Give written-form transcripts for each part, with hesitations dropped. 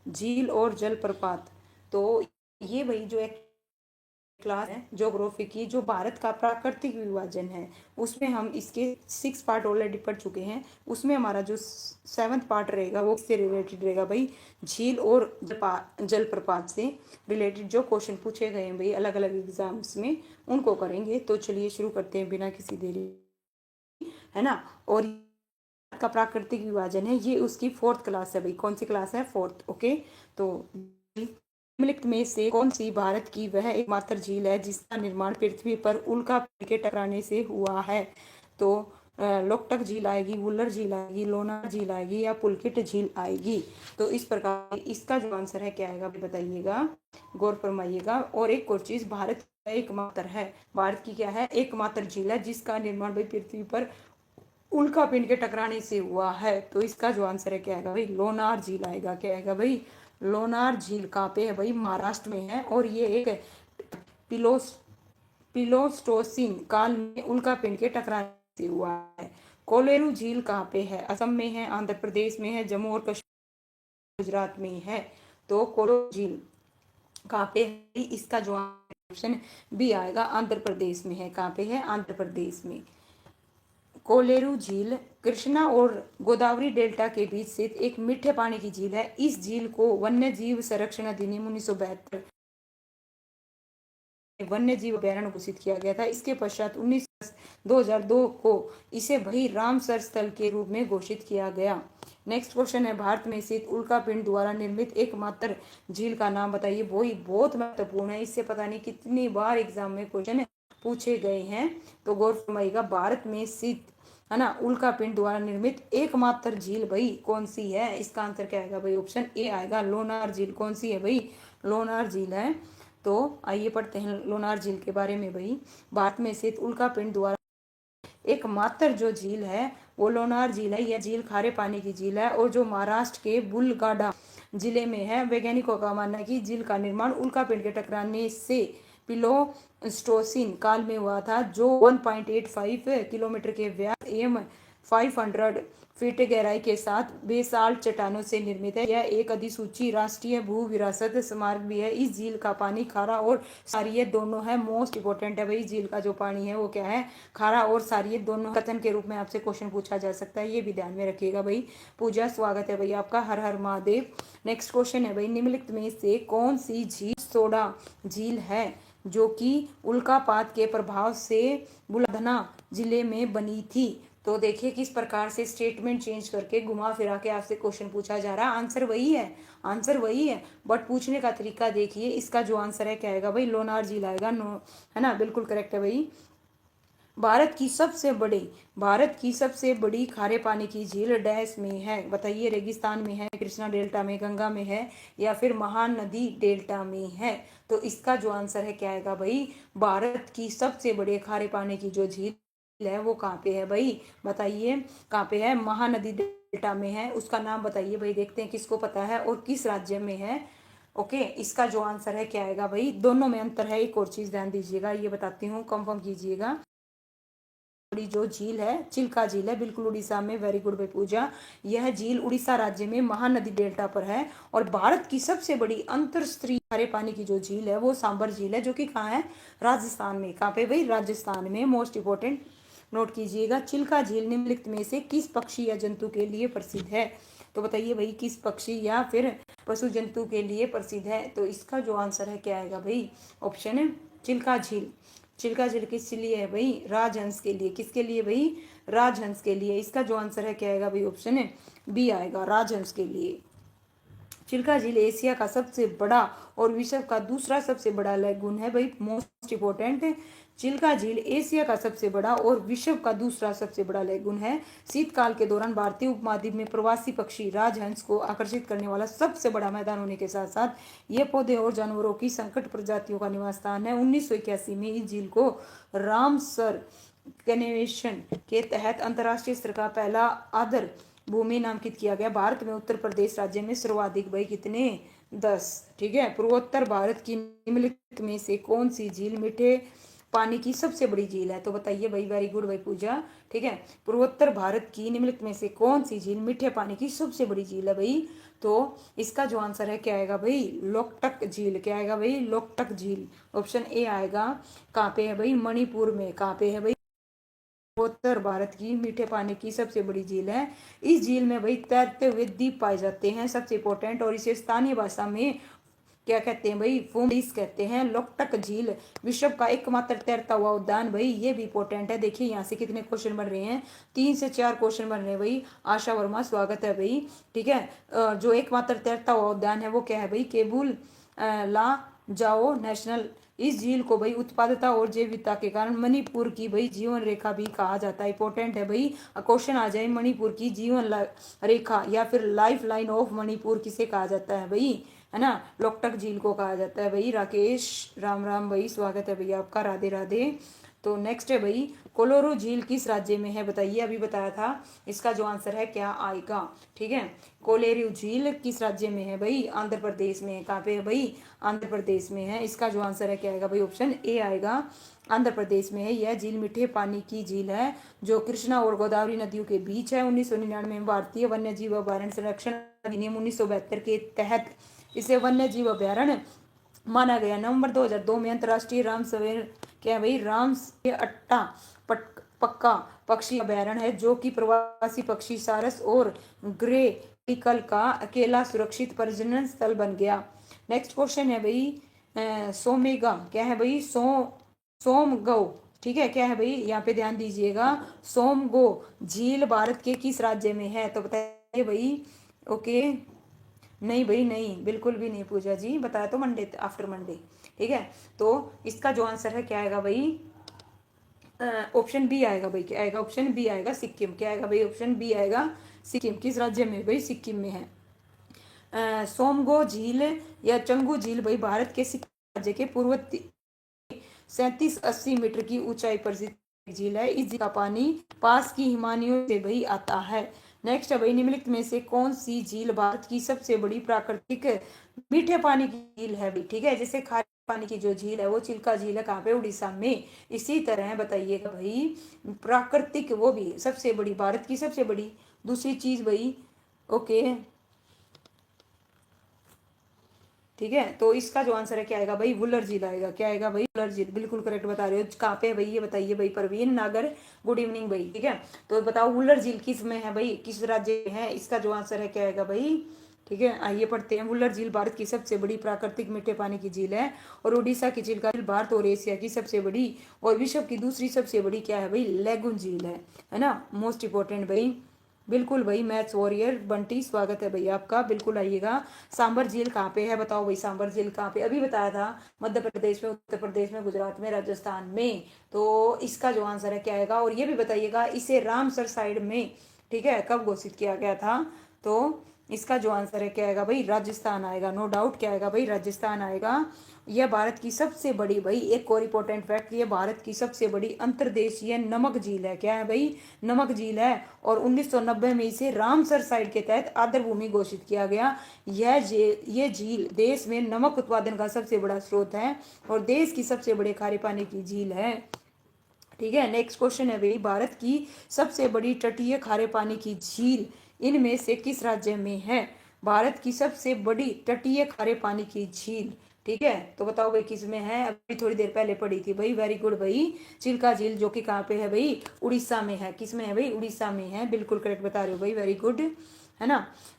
झील और जलप्रपात। तो ये भाई जो एक क्लास है ज्योग्राफी की, जो भारत का प्राकृतिक विभाजन है, उसमें हम इसके 6 पार्ट ऑलरेडी पढ़ चुके हैं। उसमें हमारा जो 7th पार्ट रहेगा वो किससे रिलेटेड रहेगा भाई, झील और जलप्रपात से रिलेटेड जो क्वेश्चन पूछे गए हैं भाई अलग अलग एग्जाम्स में, उनको करेंगे। तो चलिए शुरू करते हैं बिना किसी देरी, है ना। और का प्राकृतिक विभाजन है, ये उसकी 4th क्लास है भाई। कौन सी क्लास है, 4th। ओके। तो निम्नलिखित में से कौन सी भारत की वह एकमात्र झील है जिसका निर्माण पृथ्वी पर उल्कापिंड के टकराने से हुआ है। तो लोकटक झील आएगी, वुलर झील आएगी, लोनार झील आएगी, या पुलकित झील आएगी। तो इस प्रकार इसका जो आंसर है क्या आएगा बताइएगा, गौर फरमाइएगा। और एक और चीज, भारत एकमात्र है, भारत की क्या है, एकमात्र झील है जिसका निर्माण भाई पृथ्वी पर उल्कापिंड के टकराने से हुआ है। तो इसका जो आंसर है क्या आएगा भाई, लोनार झील आएगा। क्या आएगा भाई, लोनार झील कहाँ पे है भाई, महाराष्ट्र में है। और ये एक प्लीस्टोसीन काल में उल्कापिंड के टकराने से हुआ है। कोलेरू झील कहाँ पे है, असम में है, आंध्र प्रदेश में है, जम्मू और कश्मीर गुजरात में है। तो कोलेरू झील कहाँ पे है, इसका जो ऑप्शन बी आएगा, आंध्र प्रदेश में है। कहाँ पे है, आंध्र प्रदेश में। कोलेरू झील कृष्णा और गोदावरी डेल्टा के बीच स्थित एक मीठे पानी की झील है। इस झील को वन्य जीव संरक्षण अधिनियम 1972 वन्य जीव अभ्यारण्य घोषित किया गया था। इसके पश्चात 19/10/2002 को इसे भाई रामसर स्थल के रूप में घोषित किया गया। नेक्स्ट क्वेश्चन है, भारत में स्थित उल्कापिंड द्वारा निर्मित एकमात्र झील का नाम बताइए। वो ही बहुत महत्वपूर्ण है, इससे पता नहीं कितनी बार एग्जाम में क्वेश्चन पूछे गए हैं। तो गौर फरमाइएगा, भारत में स्थित, है ना, उल्कापिंड द्वारा निर्मित एकमात्र झील भाई कौन सी है, इसका आंसर क्या आएगा भाई, ऑप्शन ए आएगा, लोनार झील। कौन सी है भाई, लोनार झील है। तो आइए पढ़ते हैं लोनार झील के बारे में भाई। भारत में स्थित उल्कापिंड द्वारा एकमात्र जो झील है वो लोनार झील है। यह झील खारे पानी की झील है और जो महाराष्ट्र के बुलगाडा जिले में है। वैज्ञानिकों का मानना है कि झील का निर्माण उल्कापिंड के टकराने से प्लीस्टोसीन काल में हुआ था, जो 1.85 किलोमीटर के व्यास एवं 500 फीट गहराई के साथ बेसाल्ट चट्टानों से निर्मित है। यह एक अधिसूचित राष्ट्रीय भू विरासत स्मारक भी है। इस झील का पानी खारा और क्षारीय दोनों है। मोस्ट इंपोर्टेंट है भाई, झील का जो पानी है वो क्या है, खारा और क्षारीय दोनों कथन के रूप में आपसे क्वेश्चन पूछा जा सकता है, ये भी ध्यान में रखिएगा भाई। पूजा, स्वागत है भाई आपका, हर हर महादेव। नेक्स्ट क्वेश्चन है भाई, निम्नलिखित में से कौन सी झील सोडा झील है जो कि उल्कापात के प्रभाव से बुलढाना जिले में बनी थी। तो देखिए किस प्रकार से स्टेटमेंट चेंज करके घुमा फिरा के आपसे क्वेश्चन पूछा जा रहा है। आंसर वही है, आंसर वही है, बट पूछने का तरीका देखिए। इसका जो आंसर है क्या आएगा भाई, लोनार झील आएगा। नो, है ना, बिल्कुल करेक्ट है भाई। भारत की सबसे बड़ी खारे पानी की झील डैश में है बताइए, रेगिस्तान में है, कृष्णा डेल्टा में, गंगा में है, या फिर महानदी डेल्टा में है। तो इसका जो आंसर है क्या आएगा भाई, भारत की सबसे बड़े खारे पानी की जो झील है वो कहाँ पे है भाई, बताइए कहाँ पे है, महानदी डेल्टा में है। उसका नाम बताइए भाई, देखते हैं किसको पता है और किस राज्य में है। ओके, इसका जो आंसर है क्या आएगा भाई, दोनों में अंतर है, एक और चीज ध्यान दीजिएगा, ये बताती हूँ, कंफर्म कीजिएगा। बड़ी जो झील है चिल्का झील है, बिल्कुल उड़ीसा में, वेरी गुड भाई पूजा। यह झील उड़ीसा राज्य में महानदी डेल्टा पर है। और भारत की सबसे बड़ी अंतरस्तरीय खारे पानी की जो झील है वो सांबर झील है, जो कि कहाँ है, राजस्थान में। कहाँ पे भाई, राजस्थान में। मोस्ट इंपोर्टेंट नोट कीजिएगा। चिल्का झील निम्नलिखित में से किस पक्षी या जंतु के लिए प्रसिद्ध है। तो बताइए भाई, किस पक्षी या फिर पशु जंतु के लिए प्रसिद्ध है। तो इसका जो आंसर है क्या आएगा भाई, ऑप्शन है चिल्का झील। चिल्का झील किस लिए है भाई, राजहंस के लिए। किसके लिए भाई, राजहंस के लिए। इसका जो आंसर है क्या आएगा भाई, ऑप्शन है बी आएगा, राजहंस के लिए। चिल्का झील एशिया का सबसे बड़ा और विश्व का दूसरा सबसे बड़ा लैगून है भाई, मोस्ट इंपोर्टेंट है। चिल्का झील एशिया का सबसे बड़ा और विश्व का दूसरा सबसे बड़ा लैगून है। शीतकाल के दौरान भारतीय उपमहाद्वीप में प्रवासी पक्षी राजहंस को आकर्षित करने वाला सबसे बड़ा मैदान होने के साथ साथ ये पौधे और जानवरों की संकट प्रजातियों का निवास स्थान है। 1981 में इस झील को रामसर कन्वेंशन के तहत अंतर्राष्ट्रीय स्तर का पहला आदर भूमि नामांकित किया गया। भारत में उत्तर प्रदेश राज्य में सर्वाधिक भाई कितने, 10। ठीक है, पूर्वोत्तर भारत की निम्नलिखित में से कौन सी झील मीठे पानी की सबसे बड़ी झील है। तो बताइए भाई, वेरी गुड भाई पूजा। ठीक है, पूर्वोत्तर भारत की निम्नलिखित में से कौन सी झील मीठे पानी की सबसे बड़ी झील है भाई, तो इसका जो आंसर है क्या आएगा भाई, लोकटक झील। क्या आएगा भाई, लोकटक झील। ऑप्शन ए आएगा। कहाँ पे है भाई, मणिपुर में। कहाँ पे है भाई, उत्तर भारत की मीठे पानी की सबसे बड़ी झील है। इस झील में भाई तैरते हुए द्वीप पाए जाते हैं, सबसे इंपॉर्टेंट। और इसे स्थानीय भाषा में क्या कहते हैं भाई, फूमडीस कहते हैं। लोकटक झील विश्व का एकमात्र तैरता हुआ उद्यान। भाई ये भी इंपॉर्टेंट है। देखिए यहाँ से कितने क्वेश्चन बन रहे हैं, 3 से 4 क्वेश्चन बन रहे हैं भाई। आशा वर्मा स्वागत है भाई। ठीक है, जो एकमात्र तैरता हुआ उद्यान है वो क्या है भाई, केबुल ला जाओ नेशनल। इस झील को भाई उत्पादकता और जैव विविधता के कारण मणिपुर की भाई जीवन रेखा भी कहा जाता है। इंपॉर्टेंट है भाई, क्वेश्चन आ जाए मणिपुर की जीवन रेखा या फिर लाइफ लाइन ऑफ मणिपुर किसे कहा जाता है भाई, है ना, लोकटक झील को कहा जाता है भाई। राकेश राम राम भाई स्वागत है भैया आपका, राधे राधे। तो नेक्स्ट है भाई, कोलोरू झील किस राज्य में है, बताइए। अभी बताया था, इसका जो आंसर है क्या आएगा। ठीक है, कोलेरू झील किस राज्य में है भाई, आंध्र प्रदेश में है। कहाँ पे है भाई, आंध्र प्रदेश में है। इसका जो आंसर है क्या आएगा भाई, ऑप्शन ए आएगा, आंध्र प्रदेश में है। यह झील मीठे पानी की झील है जो कृष्णा और गोदावरी नदियों के बीच है। 1999 में भारतीय वन्य जीव अभ्यारण्य संरक्षण अधिनियम 1972 के तहत इसे वन्य जीव अभ्यारण्य माना गया। नवंबर 2002 में अंतर्राष्ट्रीय राम सवेर क्या है भाई, राम से अट्टा पक्का पक्षी अभ्यारण्य है जो कि प्रवासी पक्षी सारस और ग्रे ईकल का अकेला सुरक्षित प्रजनन स्थल बन गया। नेक्स्ट क्वेश्चन है भाई, सोमेगा क्या है भाई, सोमगो। ठीक है, क्या है भाई, यहाँ पे ध्यान दीजिएगा। सोमगो झील भारत के किस राज्य में है, तो बताइए भाई। ओके, नहीं भाई नहीं, बिल्कुल भी नहीं पूजा जी, बताया तो मंडे आफ्टर मंडे। ठीक है, तो इसका जो आंसर है क्या आएगा भाई, ऑप्शन बी आएगा भाई। क्या आएगा, ऑप्शन बी आएगा, सिक्किम। क्या आएगा भाई, ऑप्शन बी आएगा, सिक्किम। किस राज्य में भाई, सिक्किम में है। सोमगो झील या चंगू झील भाई भारत के सिक्किम राज्य के पूर्व 37-80 मीटर की ऊंचाई पर स्थित झील है। इस झील का पानी पास की हिमानियों से भाई आता है। नेक्स्ट है भाई, निम्नलिखित में से कौन सी झील भारत की सबसे बड़ी प्राकृतिक मीठे पानी की झील है भाई। ठीक है, जैसे खारे पानी की जो झील है वो चिल्का झील है, कहाँ पे, उड़ीसा में। इसी तरह बताइएगा भाई, प्राकृतिक वो भी सबसे बड़ी, भारत की सबसे बड़ी दूसरी चीज भाई। ओके, ठीक है, तो इसका जो आंसर है क्या आएगा भाई, वुलर झील आएगा। क्या आएगा भाई, वुलर झील, बिल्कुल करेक्ट बता रहे हो। कहाँ पे है भाई, ये बताइए भाई, परवीन नागर, गुड इवनिंग भाई। ठीक है, तो बताओ वुलर झील किस में है भाई, किस राज्य में है। इसका जो आंसर है क्या आएगा भाई। ठीक है, आइए पढ़ते हैं। वुलर झील भारत की सबसे बड़ी प्राकृतिक मीठे पानी की झील है और उड़ीसा की झील का भारत और एशिया की सबसे बड़ी और विश्व की दूसरी सबसे बड़ी क्या है भाई, लेगुन झील है ना, मोस्ट इंपॉर्टेंट भाई। बिल्कुल भाई, मैथ्स वॉरियर बंटी स्वागत है भैया आपका, बिल्कुल आइएगा। सांबर झील कहाँ पे है, बताओ भाई, सांबर झील कहाँ पे, अभी बताया था, मध्य प्रदेश में, उत्तर प्रदेश में, गुजरात में, राजस्थान में। तो इसका जो आंसर है क्या आएगा, और ये भी बताइएगा इसे रामसर साइड में, ठीक है, कब घोषित किया गया था। तो इसका जो आंसर है क्या आएगा भाई, राजस्थान आएगा, नो डाउट। क्या आएगा भाई, राजस्थान आएगा। यह भारत की सबसे बड़ी भाई, एक और इंपॉर्टेंट फैक्ट, ये भारत की सबसे बड़ी अंतर्देशीय नमक झील है। क्या है भाई, नमक झील है। और 1990 में इसे रामसर साइट के तहत आर्द्र भूमि घोषित किया गया। ये झील देश में नमक उत्पादन का सबसे बड़ा स्रोत है और देश की सबसे बड़े खारे पानी की झील है। ठीक है, नेक्स्ट क्वेश्चन है भाई, भारत की सबसे बड़ी तटीय खारे पानी की झील इनमें से किस राज्य में है। भारत की सबसे बड़ी तटीय खारे पानी की झील, ठीक है, तो बताओ भाई किस में है। अभी थोड़ी देर पहले पढ़ी थी भाई, वेरी गुड भाई। चिल्का झील जो कि कहाँ पे है भाई, उड़ीसा में है। किस में है भाई, उड़ीसा में है, बिल्कुल करेक्ट बता रहे हो भाई, वेरी गुड, है ना।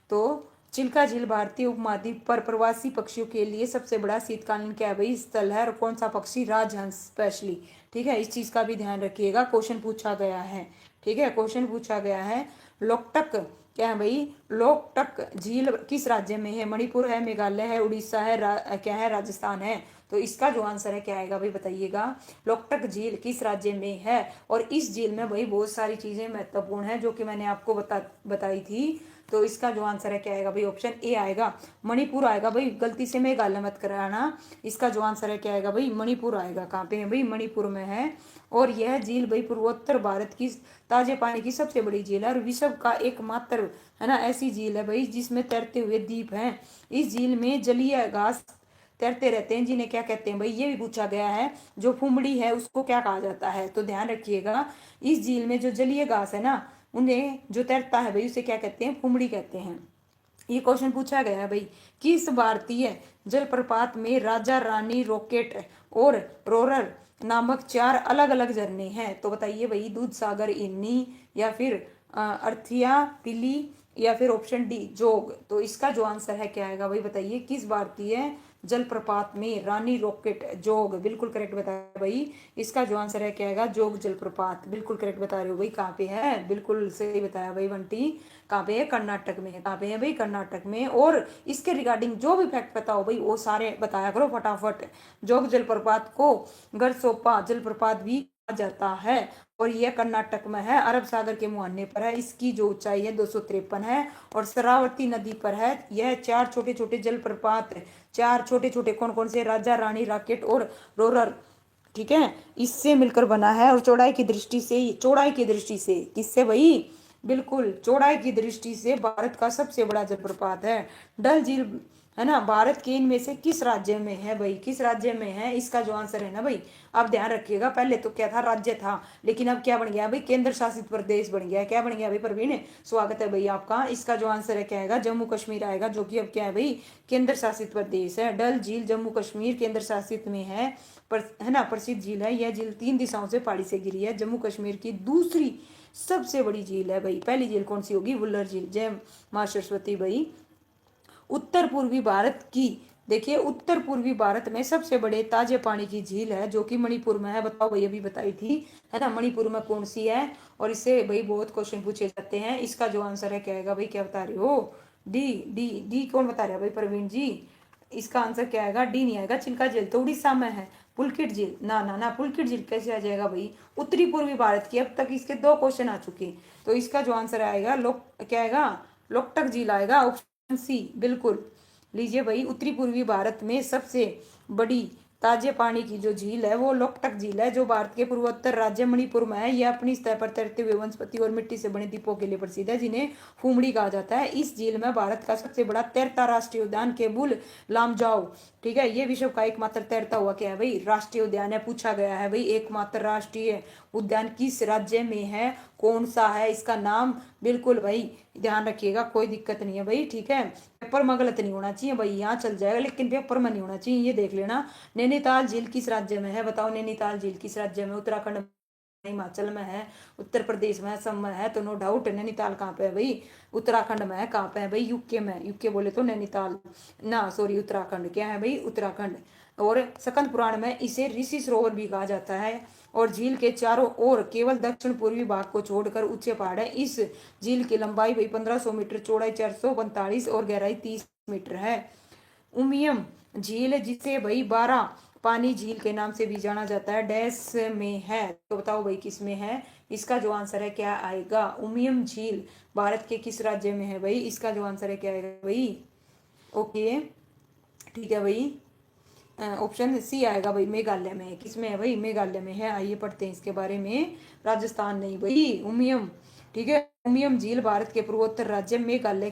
तो चिल्का झील भारतीय उपमहाद्वीप पर प्रवासी पक्षियों के लिए सबसे बड़ा शीतकालीन क्या है भाई, स्थल है। और कौन सा पक्षी, राजहंस स्पेशली। ठीक है, इस चीज का भी ध्यान रखिएगा, क्वेश्चन पूछा गया है। ठीक है, क्वेश्चन पूछा गया है। लोकटक क्या है भाई, लोकटक झील किस राज्य में है, मणिपुर है, मेघालय है, उड़ीसा है, क्या है, राजस्थान है। तो इसका जो आंसर है क्या आएगा भाई, बताइएगा। लोकटक झील किस राज्य में है। और इस झील में भाई बहुत सारी चीजें महत्वपूर्ण है जो कि मैंने आपको बताई थी। तो इसका जो आंसर है क्या आएगा भाई, ऑप्शन ए आएगा, मणिपुर आएगा भाई, गलती से मेघालय मत कराना। इसका जो आंसर है क्या आएगा भाई, मणिपुर आएगा। कहाँ पे है भाई, मणिपुर में है। और यह झील भाई पूर्वोत्तर भारत की ताजे पानी की सबसे बड़ी झील है और विश्व का एकमात्र, है ना, ऐसी झील है भाई जिसमें तैरते हुए द्वीप हैं। इस झील में जलीय घास तैरते रहते हैं जिन्हें क्या कहते हैं भाई, ये भी पूछा गया है। जो फुमड़ी है उसको क्या कहा जाता है, तो ध्यान रखिएगा। इस झील में जो जलीय घास है ना, उन्हें जो तैरता है भाई उसे क्या कहते हैं, फुमड़ी कहते हैं। ये क्वेश्चन पूछा गया है भाई, किस भारतीय जलप्रपात में राजा रानी रॉकेट और रोरर नामक 4 अलग अलग झरने हैं? तो बताइए भाई, दूध सागर, इन्नी, या फिर अर्थिया पिली, या फिर ऑप्शन डी जोग। तो इसका जो आंसर है क्या आएगा भाई, बताइए किस भारतीय जलप्रपात में रानी रॉकेट जोग, बिल्कुल करेक्ट बताया भाई। इसका जो आंसर है क्या आएगा, जोग जलप्रपात, बिल्कुल करेक्ट बता रहे हो भाई। कहाँ पे है, बिल्कुल सही बताया भाई बंटी। कहाँ पे है, कर्नाटक में है। कहाँ पे है भाई, कर्नाटक में। और इसके रिगार्डिंग जो भी फैक्ट पता हो भाई वो सारे बताया करो फटाफट। जोग जलप्रपात को गरसोप्पा जलप्रपात भी कहा जाता है और यह कर्नाटक में है, अरब सागर के मुहाने पर है। इसकी जो ऊंचाई है 253 है और शरावती नदी पर है। यह 4 छोटे छोटे जलप्रपात, 4 छोटे छोटे कौन कौन से, राजा रानी रॉकेट और रोरर, ठीक है, इससे मिलकर बना है। और चौड़ाई की दृष्टि से, चौड़ाई की दृष्टि से किससे भाई, बिल्कुल चौड़ाई की दृष्टि से भारत का सबसे बड़ा जलप्रपात है। डल झील है ना, भारत के इनमें से किस राज्य में है भाई, किस राज्य में है? इसका जो आंसर है ना भाई, आप ध्यान रखिएगा, पहले तो क्या था, राज्य था, लेकिन अब क्या बन गया भाई, केंद्र शासित प्रदेश बन गया। क्या बन गया भाई प्रवीण, स्वागत है भाई आपका। इसका जो आंसर है क्या आएगा, जम्मू कश्मीर आएगा, जो कि अब क्या है भाई, केंद्र शासित प्रदेश है। डल झील जम्मू कश्मीर केंद्र शासित में है ना, प्रसिद्ध झील है। यह झील 3 दिशाओं से पहाड़ी से गिरी है। जम्मू कश्मीर की दूसरी सबसे बड़ी झील है भाई। पहली झील कौन सी होगी, वुल्लर झील। जय मां सरस्वती भाई। उत्तर पूर्वी भारत की, देखिए उत्तर पूर्वी भारत में सबसे बड़े ताजे पानी की झील है जो कि मणिपुर में है। बताओ भाई, अभी बताई थी, है ना, मणिपुर में कौन सी है? और इससे भाई बहुत क्वेश्चन पूछे जाते हैं। इसका जो आंसर है क्या आएगा भाई, क्या बता रहे हो, डी डी डी कौन बता रहा है भाई, प्रवीण जी। इसका आंसर क्या आएगा, डी नहीं आएगा। चिल्का झील तो उड़ीसा में है। पुलकित झील, ना ना ना, पुलकित झील कैसे आ जाएगा भाई, उत्तरी पूर्वी भारत की। अब तक इसके 2 क्वेश्चन आ चुके। तो इसका जो आंसर आएगा लोक, क्या आएगा, लोकटक झील आएगा, ऑप्शन सी, बिल्कुल। लीजिए भाई, उत्तरी पूर्वी भारत में सबसे बड़ी ताजे पानी की जो झील है वो लोकटक झील है, जो भारत के पूर्वोत्तर राज्य मणिपुर में है। यह अपनी सतह पर तैरते हुए वनस्पति और मिट्टी से बने द्वीपों के लिए प्रसिद्ध है, जिन्हें फुमड़ी कहा जाता है। इस झील में भारत का सबसे बड़ा तैरता राष्ट्रीय उद्यान केबुल लामजाओ, ठीक है, ये विश्व का एकमात्र तैरता हुआ क्या है भाई, राष्ट्रीय उद्यान है। पूछा गया है भाई, एकमात्र राष्ट्रीय उद्यान किस राज्य में है, कौन सा है इसका नाम, बिल्कुल भाई ध्यान रखिएगा, कोई दिक्कत नहीं है भाई, ठीक है। पेपर में गलत नहीं होना चाहिए भाई, यहाँ चल जाएगा लेकिन पेपर में नहीं होना चाहिए, ये देख लेना। नैनीताल झील किस राज्य में है, बताओ नैनीताल झील किस राज्य में, उत्तराखंड, हिमाचल में है, उत्तर प्रदेश में, असम में है। तो नो डाउट नैनीताल कहाँ पे है भाई, उत्तराखंड में है। कहाँ पे है भाई, यूके में। यूके बोले तो नैनीताल ना, सॉरी उत्तराखंड, क्या है भाई, उत्तराखंड। और स्कंद पुराण में इसे ऋषि सरोवर भी कहा जाता है। और झील के चारों ओर केवल दक्षिण पूर्वी भाग को छोड़कर ऊंचे पहाड़ है। इस झील की लंबाई भाई 1500 मीटर, चौड़ाई 445 और गहराई 30 मीटर है। उमियम झील, जिसे भाई 12 पानी झील के नाम से भी जाना जाता है, डैश में है? तो बताओ भाई किस में है? इसका जो आंसर है क्या आएगा, उमियम झील भारत के किस राज्य में है भाई? इसका जो आंसर है क्या आएगा भाई, ओके, ठीक है भाई, ऑप्शन सी आएगा भाई, मेघालय में है। किस में है भाई, मेघालय में है। आइए पढ़ते हैं इसके बारे में, राजस्थान नहीं भाई, उमियम, ठीक है। उमियम झील भारत के पूर्वोत्तर राज्य मेघालय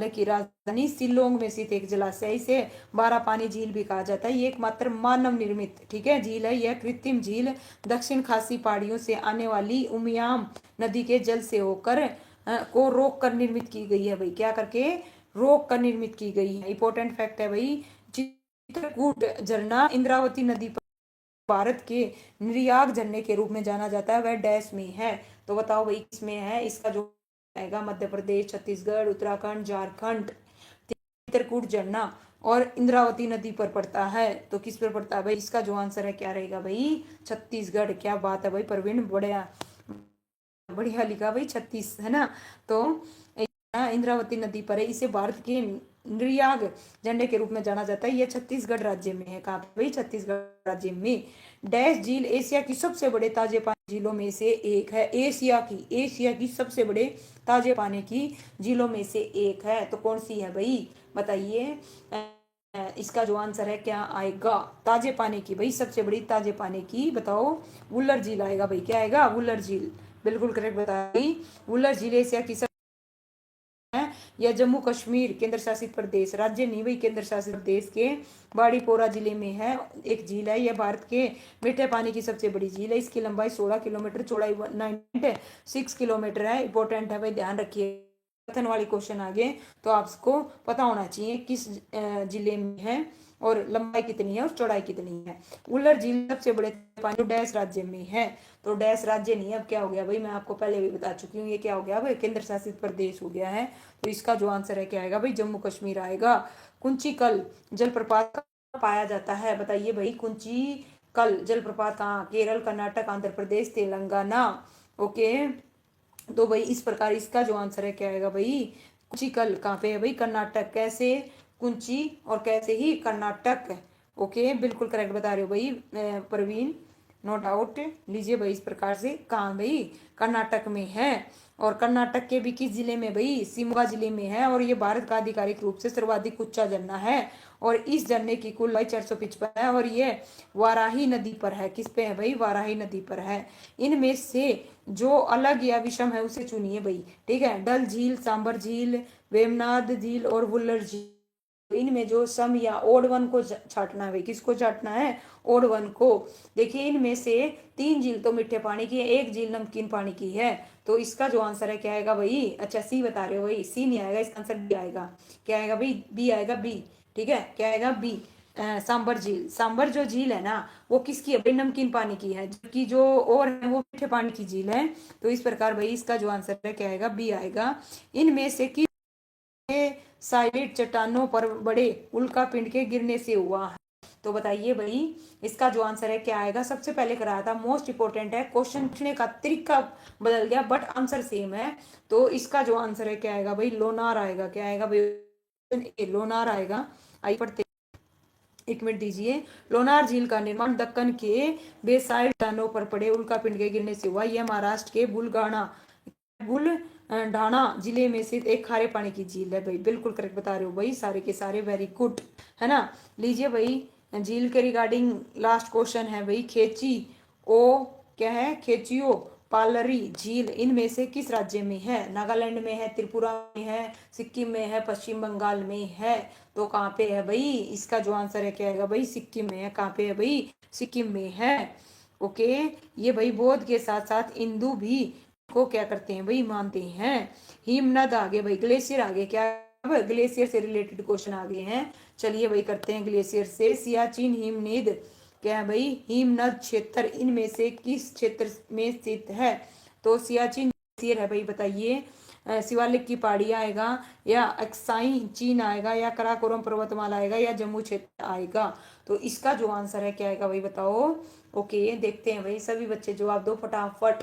की राजधानी शिलोंग में स्थित एक जलाशय है। इसे 12 पानी झील भी कहा जाता है। ये एकमात्र मानव निर्मित, ठीक है, झील है। यह कृत्रिम झील दक्षिण खासी पहाड़ियों से आने वाली उमियाम नदी के जल से होकर को रोक कर निर्मित की गई है भाई। क्या करके, रोक कर निर्मित की गई है। इंपॉर्टेंट फैक्ट है भाई। चित्रकूट झरना इंद्रावती नदी पर भारत के निर्याग झरने के रूप में जाना जाता है, वह डैश में है? तो बताओ भाई किसमें है? इसका जो आएगा मध्य प्रदेश, छत्तीसगढ़, उत्तराखंड, झारखंड। चित्रकूट झरना और इंद्रावती नदी पर पड़ता है, तो किस पर पड़ता है भाई? इसका जो आंसर है क्या रहेगा भाई, छत्तीसगढ़। क्या बात है भाई प्रवीण, बढ़िया बढ़िया लिखा भाई, 36 है ना। तो इंद्रावती नदी पर है। इसे भारत के निर्याग झंडे के रूप में जाना जाता है। यह छत्तीसगढ़ राज्य में है। कहाँ पे भाई, छत्तीसगढ़ राज्य में। डैश झील एशिया की सबसे बड़े ताजे पानी झीलों में से एक है। एशिया की सबसे बड़े ताजे पानी की झीलों में से एक है। तो कौन सी है भाई, बताइए। इसका जो आंसर है क्या आएगा, ताजे पानी की भाई, सबसे बड़ी ताजे पानी की, बताओ। वुल्लर झील आएगा भाई। क्या आएगा, वुल्लर झील, बिल्कुल करेक्ट बताई। वुल्लर झील एशिया की है। यह जम्मू कश्मीर केंद्र शासित प्रदेश, राज्य नहीं भाई, केंद्र शासित प्रदेश के बाड़ीपोरा जिले में है। एक झील है। यह भारत के मीठे पानी की सबसे बड़ी झील है। इसकी लंबाई 16 किलोमीटर, चौड़ाई 96 किलोमीटर है। इंपॉर्टेंट है भाई, ध्यान रखिए। कथन वाले क्वेश्चन आ गए तो आपको पता होना चाहिए किस जिले में है और लंबाई कितनी है और चौड़ाई कितनी है। उल्लर झील सबसे बड़े पानी तो डैश राज्य में है, तो डैश राज्य नहीं है, अब क्या हो गया भाई, मैं आपको पहले भी बता चुकी हूँ, ये क्या हो गया भाई, केंद्र शासित प्रदेश हो गया है। तो इसका जो आंसर है क्या आएगा भाई, जम्मू कश्मीर आएगा। कुंचिकल जलप्रपात कहाँ पाया जाता है, बताइए भाई, कुंचिकल जलप्रपात कहाँ, केरल, कर्नाटक, आंध्र प्रदेश, तेलंगाना। ओके, तो भाई इस प्रकार इसका जो आंसर है क्या आएगा भाई, कुंचिकल कहाँ पे है भाई, कर्नाटक। कैसे कुंची और कैसे ही कर्नाटक। ओके, बिल्कुल करेक्ट बता रहे हो भाई प्रवीण, नो डाउट। लीजिए भाई, इस प्रकार से कहाँ भाई, कर्नाटक में है। और कर्नाटक के भी किस जिले में भाई, शिमोगा जिले में है। और ये भारत का आधिकारिक रूप से सर्वाधिक ऊंचा झरना है और इस झरने की कुल लंबाई 455 है और ये वाराही नदी पर है। किस पे है भाई, वाराही नदी पर है। इनमें से जो अलग या विषम है उसे चुनिए भाई, ठीक है। डल झील, सांबर झील, वेमनाथ झील और वुल्लर झील, इनमें जो सम या ओड वन को छाटना है भाई, किसको छाटना है, ओड वन को। देखिए इनमें से 3 झील तो मीठे पानी की है, 1 झील नमकीन पानी की है। तो इसका जो आंसर है क्या आएगा भाई, अच्छा सी बता रहे हो भाई, सी नहीं आएगा, इसका आंसर बी आएगा। क्या आएगा भाई, बी आएगा, बी, ठीक है, क्या आएगा बी। सांबर झील, सांबर जो झील है ना वो किसकी है भाई, नमकीन पानी की है, जबकि जो और है वो मीठे पानी की झील है। तो इस प्रकार भाई इसका जो आंसर है क्या आएगा, बी आएगा। इनमें से किस साइलेंट चट्टानों पर बड़े उल्का पिंड के गिरने से हुआ है, तो बताइए भाई इसका जो आंसर है क्या आएगा। सबसे पहले कराया था, मोस्ट इंपोर्टेंट है, क्वेश्चन पूछने का तरीका बदल गया बट आंसर सेम है। तो इसका जो आंसर है क्या आएगा भाई, लोनार आएगा। क्या आएगा भाई, लोनार आएगा। आइए पढ़ते, एक मिनट दीजिए। लोनार झील का निर्माण दक्कन के बेसाइड चट्टानों पर पड़े उल्का पिंड के गिरने से हुआ। यह महाराष्ट्र के बुलढाणा जिले में स्थित एक खारे पानी की झील है भाई, बिल्कुल करेक्ट बता रहे हो भाई, सारे के सारे वेरी गुड, है ना। लीजिए भाई, झील के रिगार्डिंग लास्ट क्वेश्चन है भाई, खेची ओ क्या है, खेचियो पालरी झील इनमें से किस राज्य में है, नागालैंड में है, त्रिपुरा में है, सिक्किम में है, पश्चिम बंगाल में है। तो कहाँ पे है भाई, इसका जो आंसर है क्या आएगा भाई, सिक्किम में है। कहाँ पे है भाई, सिक्किम में है। ओके, ये भाई बौद्ध के साथ साथ हिंदू भी को क्या करते हैं भाई, मानते हैं। हिमनद आगे भाई, ग्लेशियर आगे, क्या ग्लेशियर से रिलेटेड क्वेश्चन आ गए हैं। चलिए भाई करते हैं ग्लेशियर से। सियाचिन हिमनद क्या है भाई, हिमनद क्षेत्र इनमें से किस क्षेत्र में स्थित है, तो सियाचिन ग्लेशियर है भाई, बताइए। शिवालिक की पहाड़ी आएगा या अक्साई चीन आएगा या कराकोरम पर्वतमाला आएगा या जम्मू क्षेत्र आएगा। तो इसका जो आंसर है क्या आएगा भाई, बताओ। ओके, देखते हैं भाई, सभी बच्चे जवाब दो फटाफट,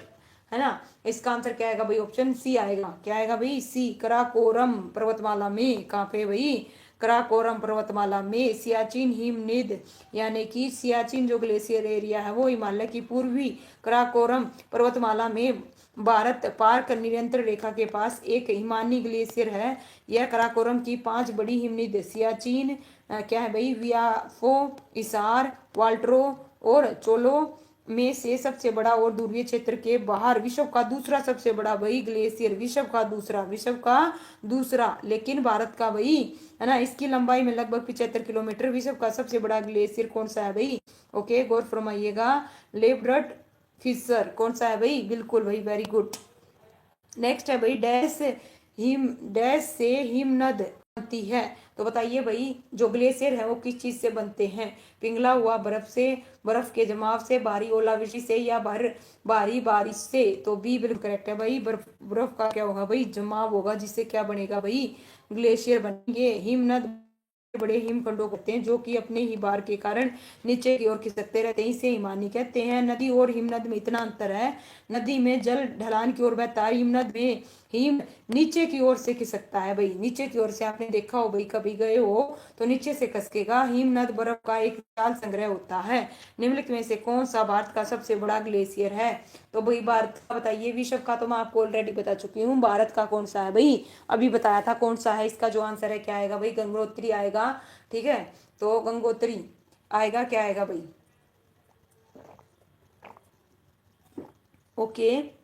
है ना। इसका आंसर क्या आएगा भाई, ऑप्शन सी आएगा। क्या आएगा भाई, सी, कराकोरम पर्वतमाला में। कहाँ पे भाई, कराकोरम पर्वतमाला में सियाचिन हिमनद, यानी कि सियाचिन जो ग्लेशियर एरिया है वो हिमालय की पूर्वी कराकोरम पर्वतमाला में भारत पार्क निरंतर रेखा के पास एक हिमानी ग्लेशियर है। यह कराकोरम की 5 बड़ी हिमनद सियाचिन क्या है भाई, वियाफो, इसार, वाल्ट्रो और चोलो में से सबसे बड़ा और ध्रुवीय क्षेत्र के बाहर विश्व का दूसरा सबसे बड़ा भाई ग्लेशियर, विश्व का दूसरा, लेकिन भारत का भाई, है ना। इसकी लंबाई में लगभग 75 किलोमीटर। विश्व का सबसे बड़ा ग्लेशियर कौन सा है भाई, ओके, गौर फरमाइएगा, लेब्रड फिशर कौन सा है भाई, बिल्कुल भाई, वेरी गुड। नेक्स्ट है भाई, डैश से हिमनद बनती है, तो बताइए भाई जो ग्लेशियर है वो किस चीज से बनते हैं, पिघला हुआ बर्फ से, बर्फ के जमाव से, भारी ओलावृष्टि से या भारी बारिश से। तो बी बिल्कुल करेक्ट है भाई, बर्फ बर्फ का क्या होगा भाई, जमाव होगा, जिससे क्या बनेगा भाई, ग्लेशियर बनेंगे। हिमनद बड़े हिमखंडों को कहते हैं जो कि अपने ही भार के कारण नीचे की ओर खिसकते रहते हैं, इसे हिमानी कहते हैं। नदी और हिमनद में इतना अंतर है, नदी में जल ढलान की ओर बहता है, हिमनद में हिम नीचे की ओर से खिसकता है भाई, नीचे की ओर से। आपने देखा हो भाई, कभी गए हो तो नीचे से खसकेगा। हिमनद बर्फ का एक विशाल संग्रह होता है। निम्नलिखित में से कौन सा भारत का सबसे बड़ा ग्लेशियर है, तो भाई भारत का बताइए। विश्व का तो मैं आपको ऑलरेडी बता चुकी हूँ, भारत का कौन सा है भाई, अभी बताया था कौन सा है। इसका जो आंसर है क्या आएगा भाई, गंगोत्री आएगा, ठीक है। तो गंगोत्री आएगा, क्या आएगा भाई, ओके।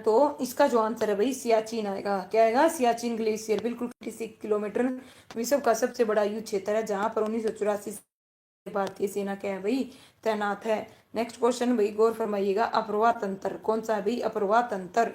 तो इसका जो आंसर है भाई सियाचिन आएगा। क्या आएगा, सियाचिन ग्लेशियर, बिल्कुल 56 किलोमीटर, विश्व का सबसे बड़ा युद्ध क्षेत्र है जहां पर 1984 से भारतीय सेना क्या है भाई, तैनात है। नेक्स्ट क्वेश्चन भाई गौर फरमाइएगा, अप्रवाह तंत्र कौन सा है भाई, अप्रवाह तंत्र।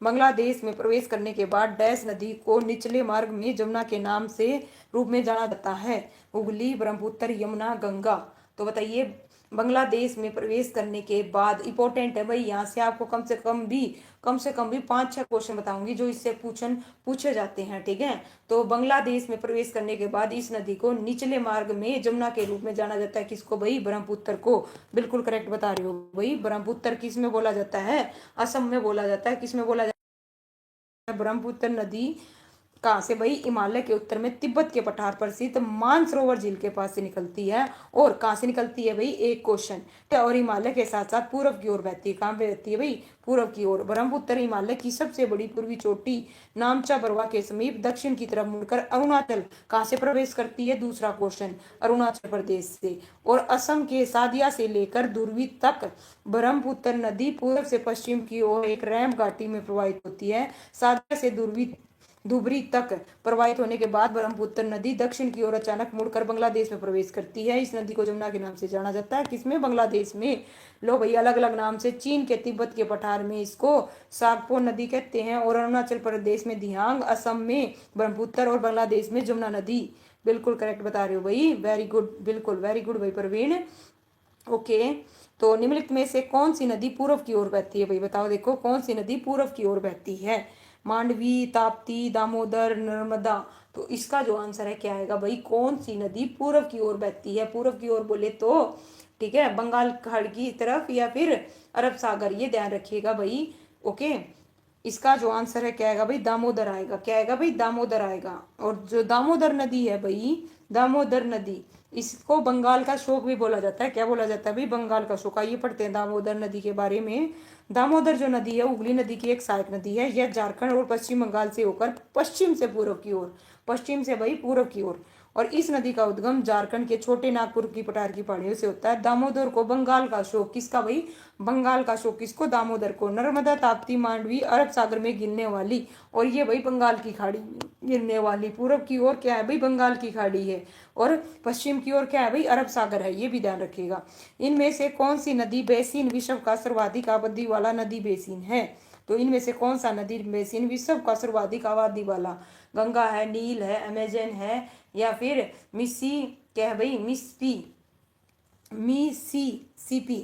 बांग्लादेश में प्रवेश करने के बाद डैश नदी को निचले मार्ग में जमुना के नाम से रूप में जाना जाता है? हुगली, ब्रह्मपुत्र, यमुना, गंगा। तो बताइए, बांग्लादेश में प्रवेश करने के बाद इंपॉर्टेंट है भाई, यहाँ से आपको कम से कम भी 5-6 क्वेश्चन बताऊंगी जो इससे पूछे जाते हैं। ठीक है, तो बांग्लादेश में प्रवेश करने के बाद इस नदी को निचले मार्ग में जमुना के रूप में जाना जाता है। किसको भाई? ब्रह्मपुत्र को। बिल्कुल करेक्ट बता रहे हो भाई। ब्रह्मपुत्र किस में बोला जाता है? असम में बोला जाता है। किस में बोला जाता है? ब्रह्मपुत्र नदी कहाँ से भाई? हिमालय के उत्तर में तिब्बत के पठार पर स्थित मानसरोवर झील के पास से निकलती है। और कहाँ से निकलती है भाई? एक क्वेश्चन। और हिमालय के साथ साथ पूर्व की ओर बहती है। कहाँ पे बहती है भाई? पूर्व की ओर। ब्रह्मपुत्र हिमालय की सबसे बड़ी पूर्वी चोटी नामचा बरवा के समीप दक्षिण की तरफ मुड़कर अरुणाचल कहाँ से प्रवेश करती है? दूसरा क्वेश्चन, अरुणाचल प्रदेश से। और असम के सादिया से लेकर धुरवी तक ब्रह्मपुत्र नदी पूर्व से पश्चिम की ओर एक रैम घाटी में प्रवाहित होती है। सादिया से धुबरी तक प्रवाहित होने के बाद ब्रह्मपुत्र नदी दक्षिण की ओर अचानक मुड़कर बांग्लादेश में प्रवेश करती है। इस नदी को जमुना के नाम से जाना जाता है। किसमें? बांग्लादेश में। लो भाई, अलग अलग नाम से। चीन के तिब्बत के पठार में इसको सागपो नदी कहते हैं, और अरुणाचल प्रदेश में दिहांग, असम में ब्रह्मपुत्र, और बांग्लादेश में जमुना नदी। बिल्कुल करेक्ट बता रहे हो भाई, वेरी गुड, बिल्कुल वेरी गुड भाई प्रवीण। ओके, तो निम्नलिखित में से कौन सी नदी पूर्व की ओर बहती है भाई? बताओ, देखो कौन सी नदी पूर्व की ओर बहती है? मांडवी, ताप्ती, दामोदर, नर्मदा। तो इसका जो आंसर है क्या आएगा भाई? कौन सी नदी पूर्व की ओर बहती है? पूर्व की ओर बोले तो ठीक है, बंगाल खाड़ी की तरफ या फिर अरब सागर, ये ध्यान रखिएगा भाई। ओके, इसका जो आंसर है क्या आएगा भाई? दामोदर आएगा। क्या आएगा भाई? दामोदर आएगा। और जो दामोदर नदी है भाई, दामोदर नदी, इसको बंगाल का शोक भी बोला जाता है। क्या बोला जाता है भाई? बंगाल का शोक। आइए पढ़ते हैं दामोदर नदी के बारे में। दामोदर जो नदी है हुगली नदी की एक सहायक नदी है। यह झारखंड और पश्चिम बंगाल से होकर पश्चिम से पूर्व की ओर, पश्चिम से भाई पूर्व की ओर, और इस नदी का उद्गम झारखंड के छोटे नागपुर की पठार की पहाड़ियों से होता है। दामोदर को बंगाल का शोक, किसका भाई? बंगाल का शोक। किसको? दामोदर को। नर्मदा, ताप्ती, मांडवी अरब सागर में गिरने वाली, और ये भाई बंगाल की खाड़ी में गिरने वाली। पूर्व की ओर क्या है भाई? बंगाल की खाड़ी है, और पश्चिम की ओर क्या है भाई? अरब सागर है। ये भी ध्यान रखिएगा। इनमें से कौन सी नदी बेसिन विश्व का सर्वाधिक आबादी वाला नदी बेसिन है? तो इनमें से कौन सा नदी बेसिन विश्व का सर्वाधिक आबादी वाला? गंगा है, नील है, अमेजन है, या फिर मिसी, क्या है भाई? मिसिसिपी।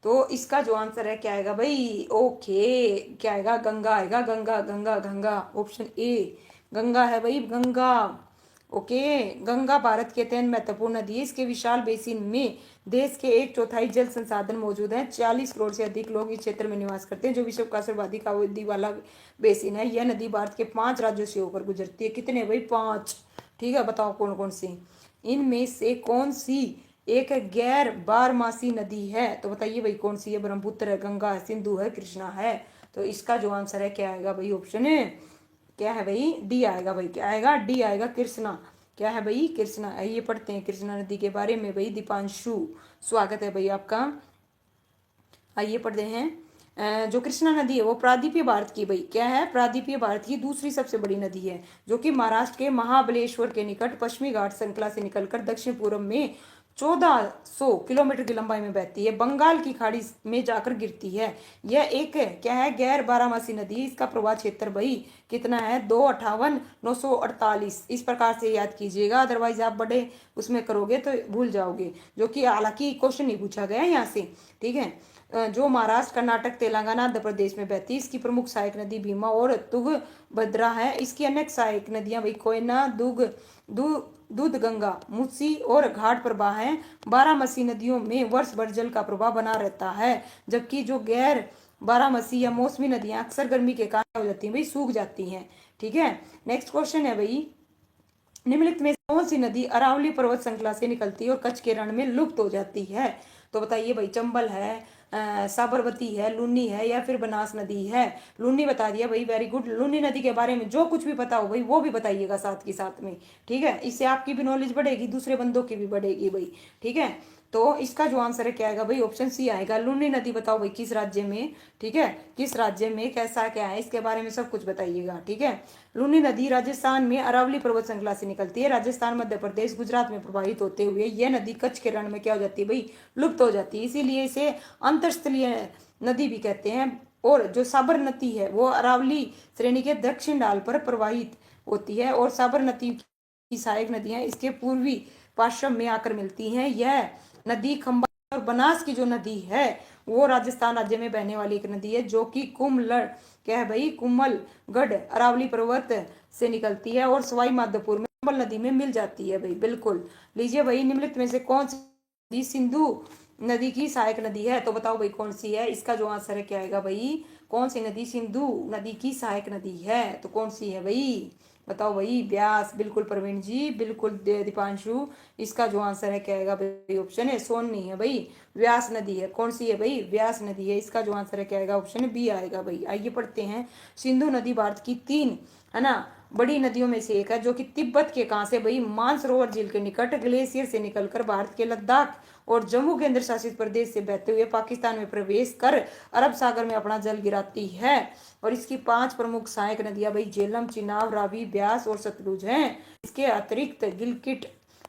तो इसका जो आंसर है क्या आएगा भाई? ओके, क्या आएगा? गंगा आएगा। गंगा गंगा गंगा, ऑप्शन ए गंगा है भाई, गंगा। ओके, गंगा भारत के अत्यंत महत्वपूर्ण नदी है। इसके विशाल बेसिन में देश के 1/4 जल संसाधन मौजूद हैं। 40 करोड़ से अधिक लोग इस क्षेत्र में निवास करते हैं, जो विश्व का सर्वाधिक आबादी वाला बेसिन है। यह नदी भारत के 5 राज्यों से होकर गुजरती है। कितने भाई? 5। ठीक है, बताओ कौन कौन सी? इनमें से कौन सी एक गैर बारमासी नदी है? तो बताइए भाई कौन सी है? ब्रह्मपुत्र है, गंगा है, सिंधु है, कृष्णा है। तो इसका जो आंसर है क्या आएगा भाई? ऑप्शन है क्या है भाई? डी आएगा भाई। क्या आएगा? डी आएगा, कृष्णा। क्या है भाई? कृष्णा। आइए पढ़ते हैं कृष्णा नदी के बारे में भाई। दीपांशु, स्वागत है भाई आपका। आइए पढ़ते हैं। जो कृष्णा नदी है वो प्रायद्वीपीय भारत की भाई क्या है? प्रायद्वीपीय भारत की दूसरी सबसे बड़ी नदी है, जो कि महाराष्ट्र के महाबलेश्वर के निकट पश्चिमी घाट श्रृंखला से निकलकर दक्षिण पूर्व में 1400 किलोमीटर की लंबाई में बहती है। बंगाल की खाड़ी में जाकर गिरती है। यह एक क्या है? गैर बारामासी नदी। इसका प्रवाह क्षेत्र भाई कितना है? 258,948। इस प्रकार से याद कीजिएगा, अदरवाइज आप बड़े उसमें करोगे तो भूल जाओगे, जो कि हालांकि क्वेश्चन नहीं पूछा गया है यहाँ से। ठीक है, जो महाराष्ट्र, कर्नाटक, तेलंगाना, आंध्र प्रदेश में बहती है। इसकी प्रमुख सहायक नदी भीमा और तुंगभद्रा है। इसकी अनेक सहायक नदियां भाई कोयना, दूध गंगा, मुसी और घाट प्रवाह है। बारामसी नदियों में वर्ष भर जल का प्रवाह बना रहता है, जबकि जो गैर बारामसी या मौसमी नदियां अक्सर गर्मी के कारण हो जाती हैं भाई, सूख जाती हैं। ठीक है, नेक्स्ट क्वेश्चन है भाई, निम्नलिखित में कौन सी नदी अरावली पर्वत श्रृंखला से निकलती है और कच्छ के रण में लुप्त हो जाती है? तो बताइए भाई, चंबल है, साबरमती है, लूनी है, या फिर बनास नदी है? लूनी बता दिया भाई, वेरी गुड। लूनी नदी के बारे में जो कुछ भी पता हो भाई वो भी बताइएगा साथ के साथ में। ठीक है, इससे आपकी भी नॉलेज बढ़ेगी, दूसरे बंदों की भी बढ़ेगी भाई। ठीक है, तो इसका जो आंसर है क्या आएगा भाई? ऑप्शन सी आएगा। लूनी नदी बताओ भाई किस राज्य में? ठीक है, किस राज्य में, कैसा क्या है, इसके बारे में सब कुछ बताइएगा। ठीक है, लूनी नदी राजस्थान में अरावली पर्वत श्रृंखला से निकलती है। राजस्थान, मध्य प्रदेश, गुजरात में प्रवाहित होते हुए यह नदी कच्छ के रण में क्या हो जाती है भाई? लुप्त हो जाती है। इसीलिए इसे अंतरस्थलीय नदी भी कहते हैं। और जो साबरमती है वो अरावली श्रेणी के दक्षिण ढाल पर प्रवाहित होती है, और साबरमती की सहायक नदियां इसके पूर्वी पश्चिम में आकर मिलती हैं। यह नदी खंबा और बनास की जो नदी है वो राजस्थान राज्य में बहने वाली एक नदी है, जो कि कुमलगढ़ क्या है भाई, कुमलगढ़ अरावली पर्वत से निकलती है और सवाई माधोपुर में चंबल नदी में मिल जाती है भाई। बिल्कुल। लीजिए भाई, निम्नलिखित में से कौन सी नदी सिंधु नदी की सहायक नदी है? तो बताओ भाई कौन सी है? इसका जो आंसर है क्या आएगा भाई? कौन सी नदी सिंधु नदी की सहायक नदी है? तो कौन सी है भाई? बताओ भाई। व्यास। बिल्कुल प्रवीण जी, बिल्कुल दीपांशु। इसका जो आंसर है क्या आएगा भाई? ऑप्शन है सोन नहीं है भाई, व्यास नदी है। कौन सी है भाई? व्यास नदी है। इसका जो आंसर है क्या आएगा? ऑप्शन बी आएगा भाई। आइए पढ़ते हैं। सिंधु नदी भारत की 3 है ना बड़ी नदियों में से एक है, जो कि तिब्बत के कहां से भाई? मानसरोवर झील के निकट ग्लेशियर से निकलकर भारत के लद्दाख और जम्मू केंद्र शासित प्रदेश से बहते हुए पाकिस्तान में प्रवेश कर अरब सागर में अपना जल गिराती है। और इसकी 5 प्रमुख सहायक नदियां भाई झेलम, चिनाब, रावी, ब्यास और सतलुज हैं। इसके अतिरिक्त गिलगिट,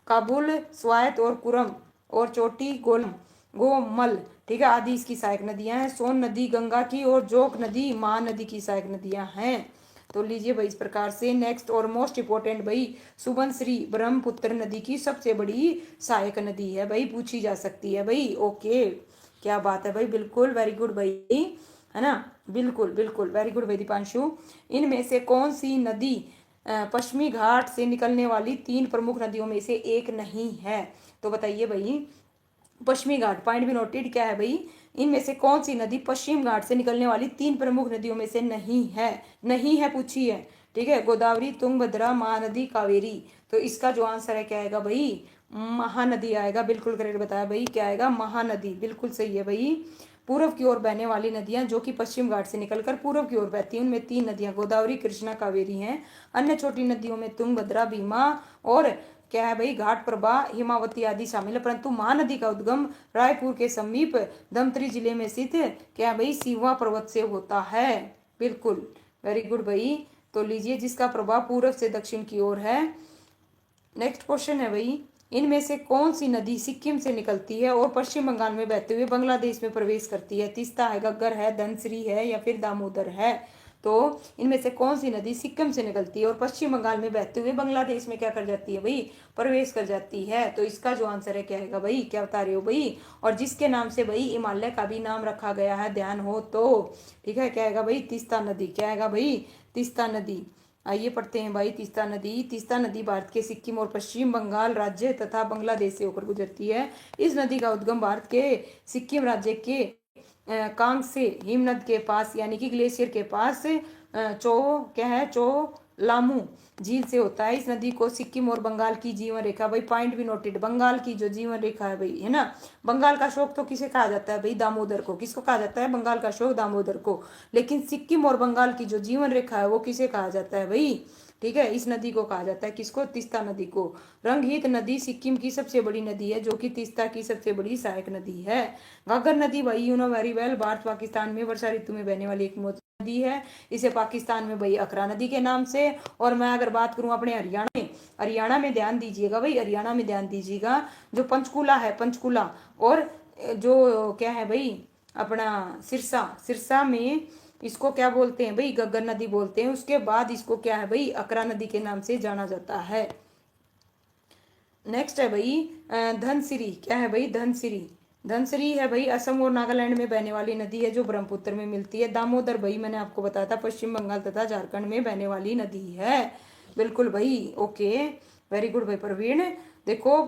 काबुल, स्वायत और कुरम और चोटी, गोमल, ठीक है, आदि इसकी सहायक नदियां हैं। सोन नदी गंगा की और जोक नदी महानदी की सहायक नदियां हैं। तो लीजिए भाई इस प्रकार से। नेक्स्ट और मोस्ट इंपोर्टेंट भाई, सुबनश्री ब्रह्मपुत्र नदी की सबसे बड़ी सहायक नदी है भाई, पूछी जा सकती है भाई। ओके, क्या बात है भाई, बिल्कुल वेरी गुड भाई, है ना। बिल्कुल बिल्कुल वेरी गुड भाई दीपांशु। इनमें से कौन सी नदी पश्चिमी घाट से निकलने वाली 3 प्रमुख नदियों में से एक नहीं है? तो बताइए भाई। पश्चिमी घाट, पॉइंट भी नोटेड, क्या है भाई? इनमें से कौन सी नदी पश्चिम घाट से निकलने वाली 3 प्रमुख नदियों में से नहीं है? नहीं है पूछी है, ठीक है। गोदावरी, तुंगभद्रा, महानदी, कावेरी। तो इसका जो आंसर है क्या आएगा भाई? महानदी आएगा। बिल्कुल करेक्ट बताया भाई, क्या आएगा? महानदी। बिल्कुल सही है भाई। पूर्व की ओर बहने वाली नदियां जो कि पश्चिम घाट से निकलकर पूर्व की ओर बहती हैं, उनमें 3 नदियां गोदावरी, कृष्णा, कावेरी हैं। अन्य छोटी नदियों में तुंगभद्रा, भीमा और क्या है भाई? घाट प्रभा, हिमावती आदि शामिल है। परंतु महानदी का उद्गम रायपुर के समीप धमतरी जिले में स्थित क्या है भाई? सिवा पर्वत से होता है। बिल्कुल वेरी गुड भाई। तो लीजिए, जिसका प्रभाव पूर्व से दक्षिण की ओर है। नेक्स्ट क्वेश्चन है भाई, इनमें से कौन सी नदी सिक्किम से निकलती है और पश्चिम बंगाल में बहते हुए बांग्लादेश में प्रवेश करती है? तीस्ता है, गग्गर है, धनसिरी है या फिर दामोदर है? तो इनमें से कौन सी नदी सिक्किम से निकलती है और पश्चिम बंगाल में बहते हुए बांग्लादेश में क्या कर जाती है भाई? प्रवेश कर जाती है। तो इसका जो आंसर है क्या आएगा भाई? क्या बता रहे हो भाई? और जिसके नाम से भाई हिमालय का भी नाम रखा गया है, ध्यान हो तो, ठीक है। क्या आएगा भाई? तीस्ता नदी। क्या आएगा भाई? तीस्ता नदी। आइए पढ़ते हैं भाई। तीस्ता नदी। तीस्ता नदी भारत के सिक्किम और पश्चिम बंगाल राज्य तथा बांग्लादेश से होकर गुजरती है। इस नदी का उद्गम भारत के सिक्किम राज्य के कांग से हिमनद के पास यानी कि ग्लेशियर के पास क्या है, लामू झील से होता है। इस नदी को सिक्किम और बंगाल की जीवन रेखा, भाई पॉइंट भी नोटेड, बंगाल की जो जीवन रेखा है भाई, है ना। बंगाल का शोक तो किसे कहा जाता है भाई? दामोदर को। किसको कहा जाता है? बंगाल का शोक दामोदर को। लेकिन सिक्किम और बंगाल की जो जीवन रेखा है वो किसे कहा जाता है भाई? ठीक है, इस नदी को कहा जाता है किसको? तीस्ता नदी को। रंगहीत नदी सिक्किम की सबसे बड़ी नदी है, जो कि तीस्ता की सबसे बड़ी सहायक नदी है। घाघर नदी भाई, you know very well, Bharat Pakistan में वर्षा ऋतु में बहने वाली एक नदी है। इसे पाकिस्तान में भाई अकरा नदी के नाम से। और मैं अगर बात करूं अपने हरियाणा में ध्यान दीजिएगा भाई, हरियाणा में ध्यान दीजिएगा, जो पंचकूला है, पंचकूला और जो क्या है भाई अपना सिरसा में इसको क्या बोलते हैं भाई? गग्गर नदी बोलते हैं। उसके बाद इसको क्या है भाई? अकरा नदी के नाम से जाना जाता है। नेक्स्ट है भाई धनसिरी। क्या है भाई? धनसिरी। धनसिरी है भाई असम और नागालैंड में बहने वाली नदी है, जो ब्रह्मपुत्र में मिलती है। दामोदर भाई मैंने आपको बताया था पश्चिम बंगाल तथा झारखंड में बहने वाली नदी है। बिल्कुल भाई, ओके वेरी गुड भाई प्रवीण। देखो,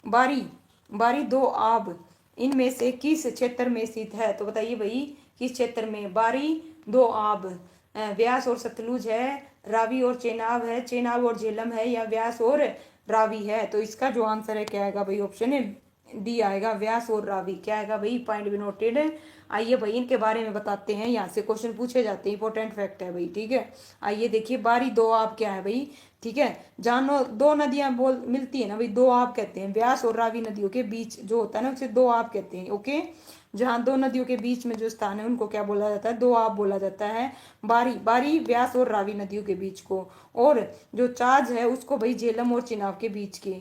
बारी 2 आब इनमें से किस क्षेत्र में स्थित है? तो बताइए भाई, किस क्षेत्र में? बारी 2 आब व्यास और सतलुज है, रावी और चेनाब है, चेनाब और झेलम है या व्यास और रावी है? तो इसका जो आंसर है क्या आएगा भाई? ऑप्शन है डी आएगा, व्यास और रावी। क्या आएगा भाई? पॉइंट भी नोटेड। आइए भाई इनके बारे में बताते हैं, यहाँ से क्वेश्चन पूछे जाते हैं, इंपॉर्टेंट फैक्ट है भाई, ठीक है। आइए देखिए, बारी 2 आब क्या है भाई? ठीक है, जहाँ 2 नदियां मिलती है ना भाई, 2 आब कहते हैं। व्यास और रावी नदियों के बीच जो होता है ना, उसे 2 आब कहते हैं। ओके, जहाँ 2 नदियों के बीच में जो स्थान है उनको क्या बोला जाता है? 2 आब बोला जाता है। बारी व्यास और रावी नदियों के बीच को। और जो चाज है उसको भाई झेलम और चिनाब के बीच के।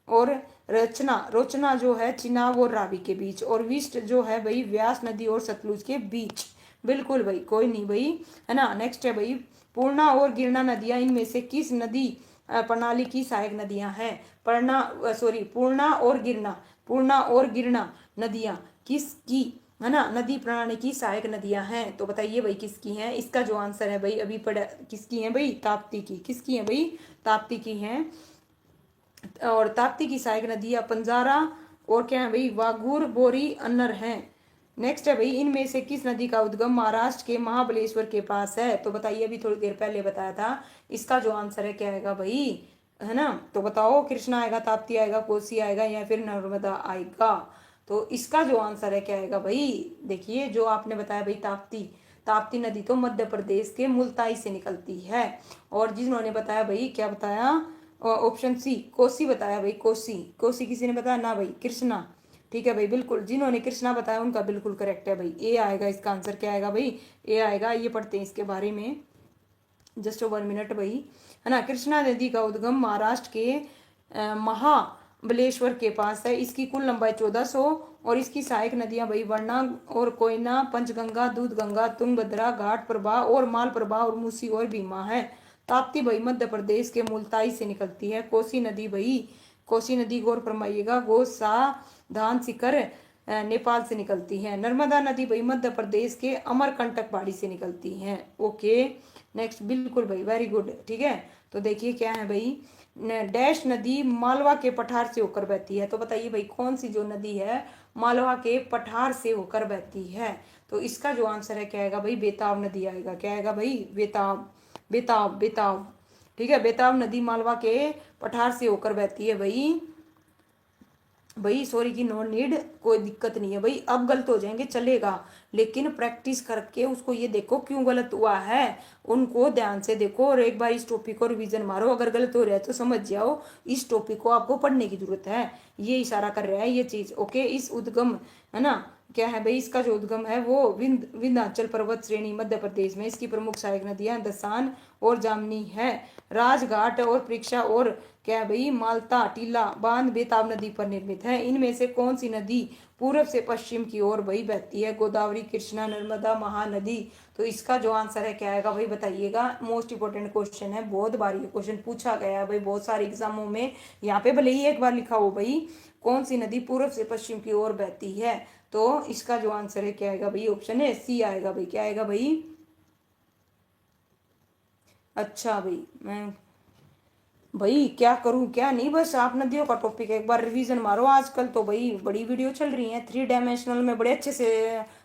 और रोचना जो है चिनाब और रावी के बीच। और विष्ट जो है भाई व्यास नदी और सतलुज के बीच। बिल्कुल भाई, कोई नहीं भाई, है ना। नेक्स्ट है भाई, पूर्णा और गिरना नदियां इनमें से किस नदी प्रणाली की सहायक नदियां हैं? पूर्णा और गिरना, पूर्णा और गिरना नदियां किसकी, है ना, नदी प्रणाली की सहायक नदियां हैं? तो बताइए भाई किसकी हैं? इसका जो आंसर है भाई अभी पढ़ा, किसकी है भाई? ताप्ती की। किसकी है भाई? ताप्ती की हैं। और ताप्ती की सहायक नदियां पंजारा और क्या है भाई? वागूर, बोरी, अन्नर हैं। नेक्स्ट है भाई, इनमें से किस नदी का उद्गम महाराष्ट्र के महाबलेश्वर के पास है? तो बताइए, अभी थोड़ी देर पहले बताया था। इसका जो आंसर है क्या आएगा भाई, है ना? तो बताओ, कृष्णा आएगा, ताप्ती आएगा, कोसी आएगा, या फिर नर्मदा आएगा? तो इसका जो आंसर है क्या आएगा भाई? देखिए, जो आपने बताया भाई ताप्ती, ताप्ती नदी तो मध्य प्रदेश के मुल्ताई से निकलती है। और जिन्होंने बताया भाई, क्या बताया? ऑप्शन सी, कोसी बताया भाई, कोसी। कोसी किसी ने बताया ना भाई? कृष्णा। ठीक है भाई, बिल्कुल, जिन्होंने कृष्णा बताया उनका बिल्कुल करेक्ट है भाई, ए आएगा इसका आंसर। क्या आएगा भाई? ए आएगा। ये पढ़ते हैं इसके बारे में, जस्ट 1 मिनट भाई, है ना। कृष्णा नदी का उद्गम महाराष्ट्र के महाबलेश्वर के पास है। इसकी कुल लंबाई 1400 और इसकी सहायक नदियां भाई वर्णा और कोयना, पंचगंगा, दूधगंगा, तुंगभद्रा, घाट प्रभा और माल प्रभा और मूसी और भीमा है। ताप्ती भाई मध्य प्रदेश के मुल्ताई से निकलती है। कोसी नदी भाई, कोसी नदी गौर फरमाइएगा, गोसा धान सिकर नेपाल से निकलती है। नर्मदा नदी भाई मध्य प्रदेश के अमरकंटक पहाड़ी से निकलती है। ओके, नेक्स्ट, बिल्कुल भाई, वेरी गुड। ठीक है, तो देखिए क्या है भाई, डैश नदी मालवा के पठार से होकर बहती है। तो बताइए भाई, कौन सी जो नदी है मालवा के पठार से होकर बहती है? तो इसका जो आंसर है क्या आएगा भाई? बेताब नदी आएगा। क्या आएगा भाई? बेताब, बेताब, बेताब। ठीक है, बेताब नदी मालवा के पठार से होकर बहती है भाई। भाई सॉरी की नो नीड, कोई दिक्कत नहीं है भाई, अब गलत हो जाएंगे चलेगा, लेकिन प्रैक्टिस करके उसको ये देखो क्यों गलत हुआ है, उनको ध्यान से देखो और एक बार इस टॉपिक को रिवीजन मारो। अगर गलत हो रहा है तो समझ जाओ इस टॉपिक को आपको पढ़ने की जरूरत है, ये इशारा कर रहा है ये चीज। ओके, इस उद्गम, है ना, क्या है भाई? इसका जो उद्गम है वो विंध्याचल पर्वत श्रेणी मध्य प्रदेश में। इसकी प्रमुख सहायक नदियां दसान और जामनी है। राजघाट और परीक्षा और क्या है भाई? माल्टा, टीला बांध बेताब नदी पर निर्मित है। इनमें से कौन सी नदी पूर्व से पश्चिम की ओर भाई बहती है? गोदावरी, कृष्णा, नर्मदा, महानदी। तो इसका जो आंसर है क्या आएगा भाई? बताइएगा। मोस्ट इंपोर्टेंट क्वेश्चन है, बहुत बार ये क्वेश्चन पूछा गया है भाई, बहुत सारे एग्जामों में। यहाँ पे भले ही एक बार लिखा हो भाई, कौन सी नदी पूर्व से पश्चिम की ओर बहती है? तो इसका जो आंसर है क्या आएगा भाई? ऑप्शन है सी आएगा भाई। क्या आएगा भाई? अच्छा भाई, मैं भाई क्या करूं क्या नहीं, बस आप नदियों का टॉपिक एक बार रिवीजन मारो। आजकल तो भाई बड़ी वीडियो चल रही है 3 डायमेंशनल में, बड़े अच्छे से,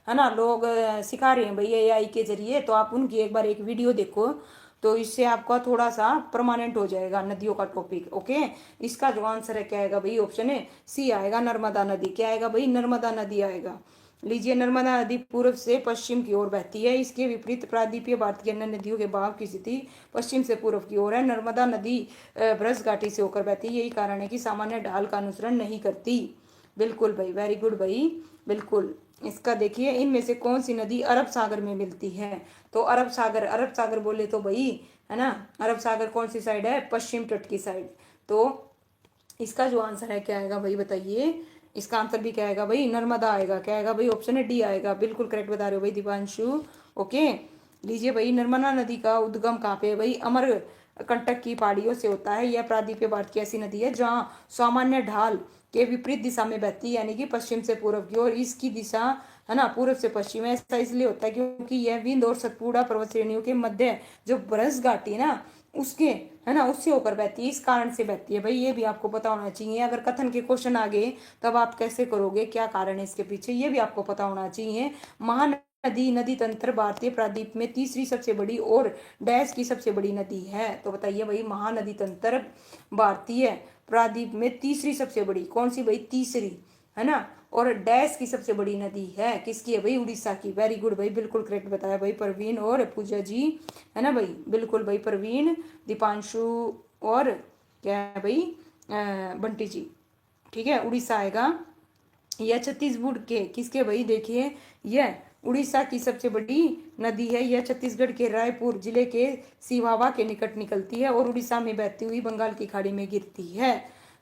है ना, लोग सिखा रहे हैं भाई एआई के जरिए। तो आप उनकी एक बार एक वीडियो देखो, तो इससे आपका थोड़ा सा परमानेंट हो जाएगा नदियों का टॉपिक। ओके, इसका जो आंसर है क्या आएगा भाई? ऑप्शन है सी आएगा, नर्मदा नदी। क्या आएगा भाई? नर्मदा नदी आएगा। लीजिए, नर्मदा नदी पूर्व से पश्चिम की ओर बहती है। इसके विपरीत प्रायद्वीपीय भारत की अन्य नदियों के बहाव की स्थिति पश्चिम से पूर्व की ओर है। नर्मदा नदी ब्रज घाटी से होकर बहती है। यही कारण है कि सामान्य ढाल का अनुसरण नहीं करती। बिल्कुल भाई, वेरी गुड भाई, बिल्कुल। इसका देखिए, इनमें से कौन सी नदी अरब सागर में मिलती है? तो अरब सागर, अरब सागर बोले तो भाई, है ना, अरब सागर कौन सी साइड है? पश्चिम तट की साइड। तो इसका जो आंसर है क्या आएगा भाई? बताइए, इसका आंसर भी क्या आएगा भाई? नर्मदा आएगा। क्या आएगा भाई? ऑप्शन है डी आएगा। बिल्कुल करेक्ट बता रहे हो भाई दीपांशु। ओके, लीजिए भाई, नर्मदा नदी का उद्गम कहाँ पे है भाई? अमर कंटक की पहाड़ियों से होता है। यह प्रायद्वीपीय भारत की ऐसी नदी है जहाँ सामान्य ढाल के विपरीत दिशा में बहती है, यानी कि पश्चिम से पूर्व की ओर। इसकी दिशा, है ना, पूर्व से पश्चिम है। ऐसा इसलिए होता है क्योंकि यह विंध्य और सतपुड़ा पर्वत श्रेणियों के मध्य जो ब्रज घाटी ना, उसके, है ना, उससे होकर बहती है, इस कारण से बहती है भाई। ये भी आपको पता होना चाहिए। अगर कथन के क्वेश्चन आ गए तब आप कैसे करोगे, क्या कारण है इसके पीछे, ये भी आपको पता होना चाहिए। महानदी नदी तंत्र भारतीय प्रायद्वीप में तीसरी सबसे बड़ी और डैश की सबसे बड़ी नदी है। तो बताइए भाई, महानदी तंत्र भारतीय प्रायद्वीप में तीसरी सबसे बड़ी कौन सी भाई? तीसरी, है ना, और डैश की सबसे बड़ी नदी है किसकी है भाई? उड़ीसा की। वेरी गुड भाई, बिल्कुल करेक्ट बताया भाई परवीन और पूजा जी, है ना भाई, बिल्कुल भाई, परवीन, दीपांशु और क्या है भाई, बंटी जी। ठीक है, उड़ीसा आएगा। यह छत्तीसगढ़ के किसके भाई? देखिए, यह उड़ीसा की सबसे बड़ी नदी है। यह छत्तीसगढ़ के रायपुर जिले के सिवावा के निकट निकलती है और उड़ीसा में बहती हुई बंगाल की खाड़ी में गिरती है।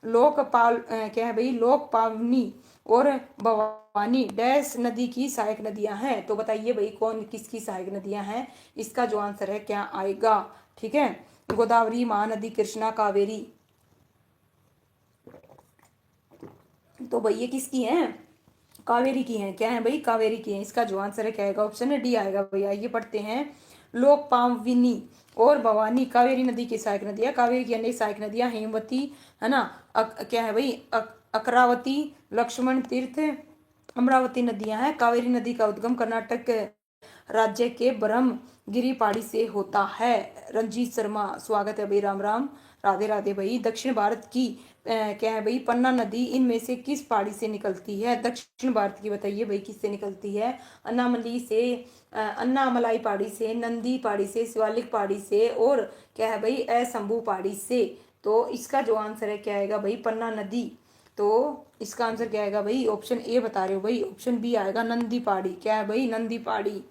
क्या है भाई, लोक पावनी और भवानी डैश नदी की सहायक नदियां हैं। तो बताइए भाई कौन किसकी सहायक नदियां हैं, इसका जो आंसर है क्या आएगा। ठीक है, गोदावरी, महानदी, कृष्णा, कावेरी। तो भाई ये किसकी है, कावेरी की है। क्या है भाई, कावेरी की है। इसका जो आंसर है क्या आएगा, ऑप्शन है डी आएगा भैया। ये पढ़ते हैं, लोक पावनी और भवानी कावेरी नदी की सहायक नदियां। कावेरी की अनेक सहायक नदियां हेमवती, है ना, क्या है भाई, अकरावती, लक्ष्मण तीर्थ, अमरावती नदियां हैं। कावेरी नदी का उद्गम कर्नाटक राज्य के ब्रह्मगिरी पहाड़ी से होता है। रंजीत शर्मा, स्वागत है भाई, राम राम, राधे राधे भाई। दक्षिण भारत की क्या है भाई, पन्ना नदी इनमें से किस पहाड़ी से निकलती है। दक्षिण भारत की बताइए भाई किससे निकलती है। अन्नामली से, अन्नामलाई पहाड़ी से, नंदी पहाड़ी से, शिवालिक पहाड़ी से, और क्या है भाई, असंभू पहाड़ी से। तो इसका जो आंसर है क्या आएगा भाई, पन्ना नदी। तो इसका आंसर क्या आएगा भाई, ऑप्शन ए बता रहे हो भाई, ऑप्शन बी आएगा, नंदी पहाड़ी। क्या है भाई, नंदी पहाड़ी।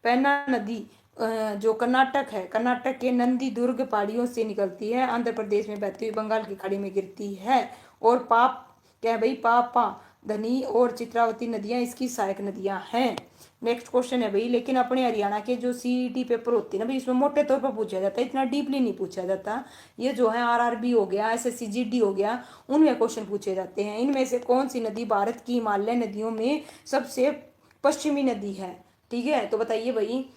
पैना नदी जो कर्नाटक है, कर्नाटक के नंदी दुर्ग पहाड़ियों से निकलती है, आंध्र प्रदेश में बहती हुई बंगाल की खाड़ी में गिरती है। और पाप, क्या है भाई, पापा, धनी और चित्रावती नदियां इसकी सहायक नदियां हैं। नेक्स्ट क्वेश्चन है भाई, लेकिन अपने हरियाणा के जो सीईटी पेपर होते हैं ना भाई, इसमें मोटे तौर पर पूछा जाता है, इतना डीपली नहीं पूछा जाता। ये जो है आरआरबी हो गया, एसएससी जीडी हो गया, उनमें क्वेश्चन पूछे जाते हैं। इनमें से कौन सी नदी भारत की हिमालय नदियों में सबसे पश्चिमी नदी है। ठीक है, तो बताइए भाई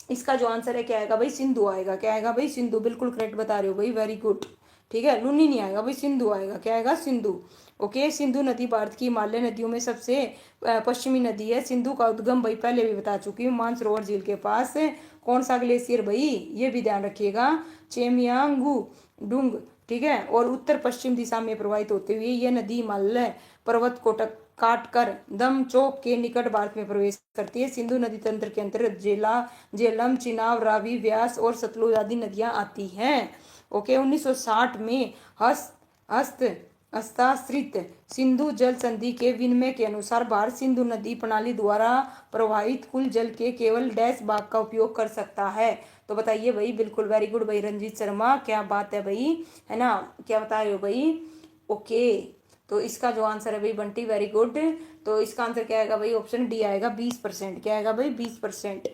इसका जो आंसर है क्या आएगा भाई, सिंधु आएगा। क्या आएगा भाई, सिंधु। बिल्कुल करेक्ट बता रहे हो भाई, वेरी गुड। ठीक है, लुनी नहीं आएगा भाई, सिंधु आएगा। क्या आएगा, सिंधु। ओके, सिंधु नदी भारत की हिमालय नदियों में सबसे पश्चिमी नदी है। सिंधु का उद्गम भाई पहले भी बता चुकी हूँ, मानसरोवर झील के पास। कौन सा ग्लेशियर भाई, ये भी ध्यान रखिएगा, चेमियांगू डुंग। ठीक है, और उत्तर पश्चिम दिशा में प्रवाहित होते हुए ये नदी हिमालय पर्वत को काट कर दम चौक के निकट भारत में प्रवेश करती है। सिंधु नदी तंत्र के अंतर्गत झेलम, चिनाब, रावी, व्यास और सतलुज आदि नदियां आती हैं। ओके, 1960 में हस्त हस्ताक्षरित सिंधु जल संधि के विनिमय के अनुसार भारत सिंधु नदी प्रणाली द्वारा प्रवाहित कुल जल के केवल डैश भाग का उपयोग कर सकता है। तो बताइए भाई, बिल्कुल वेरी गुड भाई रंजीत शर्मा, क्या बात है भाई, है ना, क्या बता रहे हो भाई। ओके, तो इसका जो आंसर है भाई बंटी, वेरी गुड। तो इसका आंसर क्या आएगा भाई, ऑप्शन डी आएगा, 20%। क्या आएगा भाई, 20%।